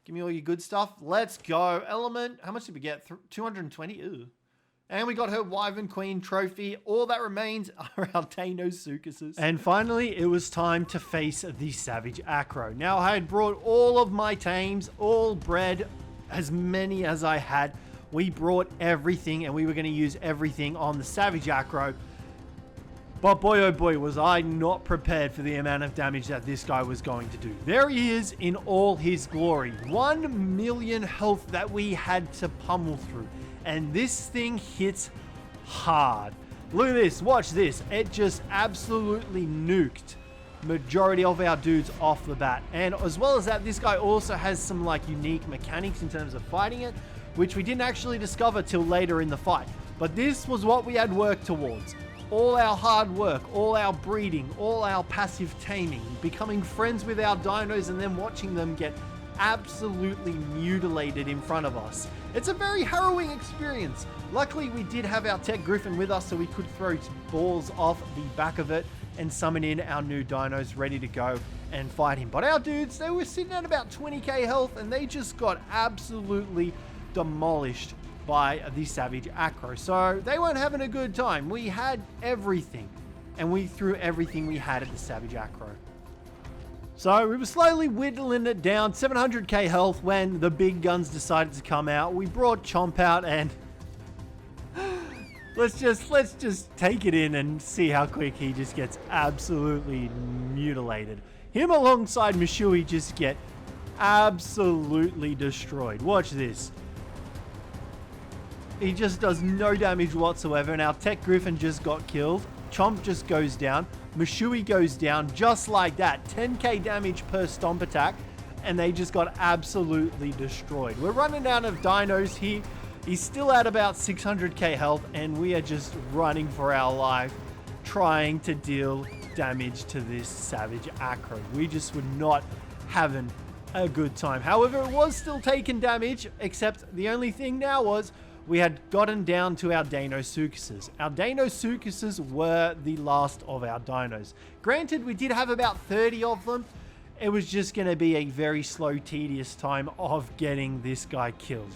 Give me all your good stuff. Let's go. Element. How much did we get? 220? Ew. And we got her Wyvern Queen trophy. All that remains are our Dinosuchuses. And finally, it was time to face the Savage Acro. Now, I had brought all of my tames, all bred, as many as I had. We brought everything, and we were going to use everything on the Savage Acro. But boy, oh boy, was I not prepared for the amount of damage that this guy was going to do. There he is in all his glory. 1 million health that we had to pummel through. And this thing hits hard. Look at this. Watch this. It just absolutely nuked majority of our dudes off the bat. And as well as that, this guy also has some like unique mechanics in terms of fighting it, which we didn't actually discover till later in the fight. But this was what we had worked towards. All our hard work, all our breeding, all our passive taming, becoming friends with our dinos and then watching them get absolutely mutilated in front of us. It's a very harrowing experience. Luckily, we did have our tech griffin with us, so we could throw balls off the back of it and summon in our new dinos ready to go and fight him. But our dudes, they were sitting at about 20k health, and they just got absolutely demolished by the savage Acro. So they weren't having a good time. We had everything, and we threw everything we had at the savage Acro. So we were slowly whittling it down, 700k health, when the big guns decided to come out. We brought Chomp out, and let's just take it in and see how quick he just gets absolutely mutilated. Him alongside Mishui just get absolutely destroyed. Watch this. He just does no damage whatsoever, and our tech griffin just got killed. Chomp just goes down. Mishui goes down just like that. 10k damage per stomp attack, and they just got absolutely destroyed. We're running out of dinos here. He's still at about 600k health, and we are just running for our life, trying to deal damage to this savage Acro. We just were not having a good time. However, it was still taking damage, except the only thing now was we had gotten down to our Deinosuchuses. Our Deinosuchuses were the last of our dinos. Granted, we did have about 30 of them. It was just going to be a very slow, tedious time of getting this guy killed.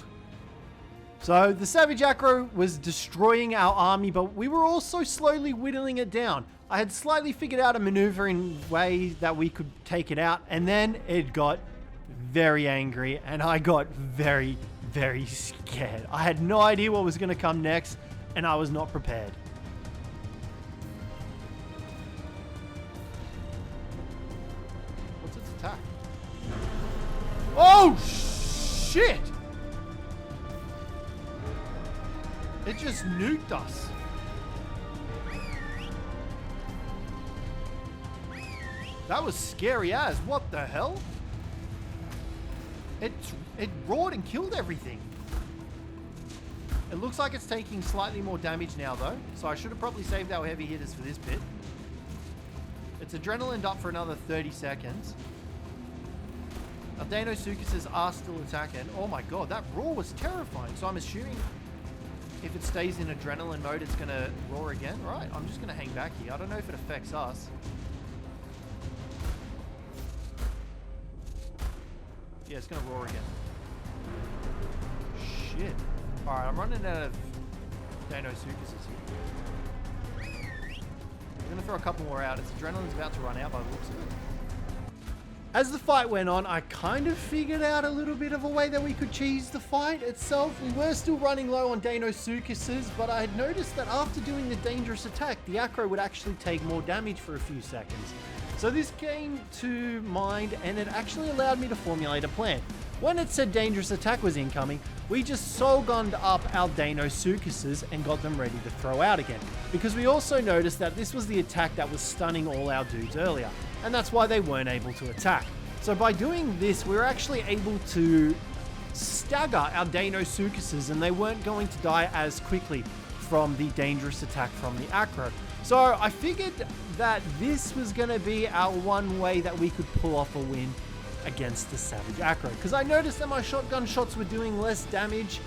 So the savage Acro was destroying our army, but we were also slowly whittling it down. I had slightly figured out a maneuvering way that we could take it out, and then it got very angry, and I got very scared. I had no idea what was going to come next, and I was not prepared. What's its attack? Oh, shit! It just nuked us. That was scary as. What the hell? It roared and killed everything. It looks like it's taking slightly more damage now, though. So I should have probably saved our heavy hitters for this bit. Its adrenaline up for another 30 seconds. Our Deinosuchuses are still attacking. Oh my god, that roar was terrifying. So I'm assuming if it stays in adrenaline mode, it's going to roar again. Right, I'm just going to hang back here. I don't know if it affects us. Yeah, it's going to roar again. Shit. Alright, I'm running out of Deinosuchuses here. I'm going to throw a couple more out. Its adrenaline's about to run out by the looks of it. As the fight went on, I kind of figured out a little bit of a way that we could cheese the fight itself. We were still running low on Deinosuchuses, but I had noticed that after doing the dangerous attack, the Acro would actually take more damage for a few seconds. So this came to mind, and it actually allowed me to formulate a plan. When it said dangerous attack was incoming, we just soul-gunned up our Deinosuchuses and got them ready to throw out again. Because we also noticed that this was the attack that was stunning all our dudes earlier, and that's why they weren't able to attack. So by doing this, we were actually able to stagger our Deinosuchuses, and they weren't going to die as quickly from the dangerous attack from the Acro. So I figured that this was going to be our one way that we could pull off a win against the savage Acro, because I noticed that my shotgun shots were doing less damage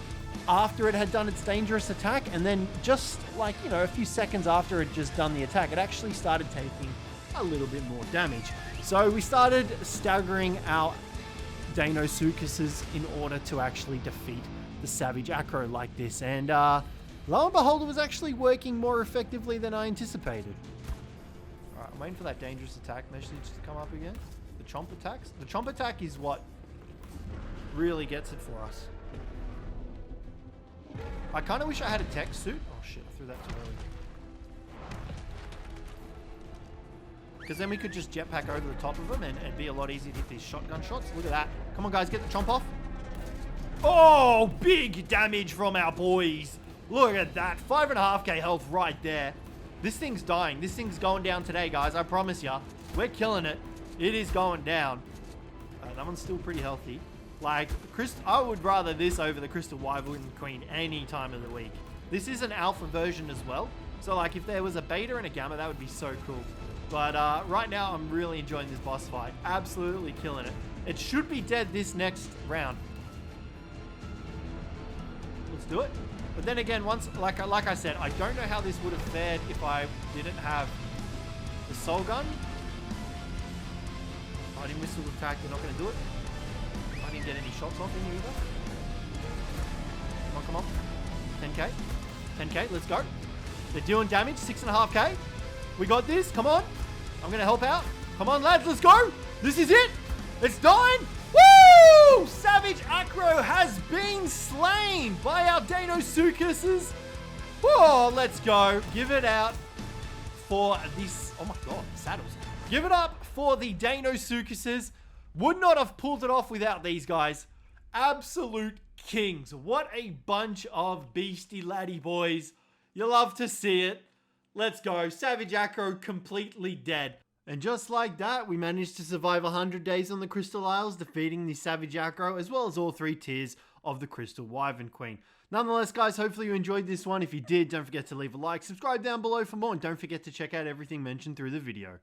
after it had done its dangerous attack, and then just like, you know, a few seconds after it just done the attack, it actually started taking a little bit more damage. So we started staggering our Deinosuchuses in order to actually defeat the savage Acro like this, and lo and behold, it was actually working more effectively than I anticipated. Alright, I'm waiting for that dangerous attack message to come up again. The chomp attacks. The chomp attack is what really gets it for us. I kind of wish I had a tech suit. Oh shit, I threw that too early. Because then we could just jetpack over the top of them, and it'd be a lot easier to hit these shotgun shots. Look at that. Come on guys, get the chomp off. Oh, big damage from our boys. Look at that. 5.5k health right there. This thing's dying. This thing's going down today, guys. I promise ya. We're killing it. It is going down. That one's still pretty healthy. Like, I would rather this over the Crystal Wyvern Queen any time of the week. This is an alpha version as well. So, like, if there was a beta and a gamma, that would be so cool. But right now, I'm really enjoying this boss fight. Absolutely killing it. It should be dead this next round. Let's do it. But then again, once, like I said, I don't know how this would have fared if I didn't have the soul gun. Fighting missile attack, they're not going to do it. I didn't get any shots off in either. Come on. 10k. 10k, let's go. They're doing damage, 6.5k. We got this, come on. I'm going to help out. Come on, lads, let's go. This is it. It's done. Woo! Savage Acro has been slain by our Dinosuchuses. Whoa, let's go. Give it out for this. Oh my god, saddles. Give it up for the Dinosuchuses. Would not have pulled it off without these guys. Absolute kings. What a bunch of beastie laddie boys. You love to see it. Let's go. Savage Acro completely dead. And just like that, we managed to survive 100 days on the Crystal Isles, defeating the Savage Acro, as well as all 3 tiers of the Crystal Wyvern Queen. Nonetheless, guys, hopefully you enjoyed this one. If you did, don't forget to leave a like, subscribe down below for more, and don't forget to check out everything mentioned through the video.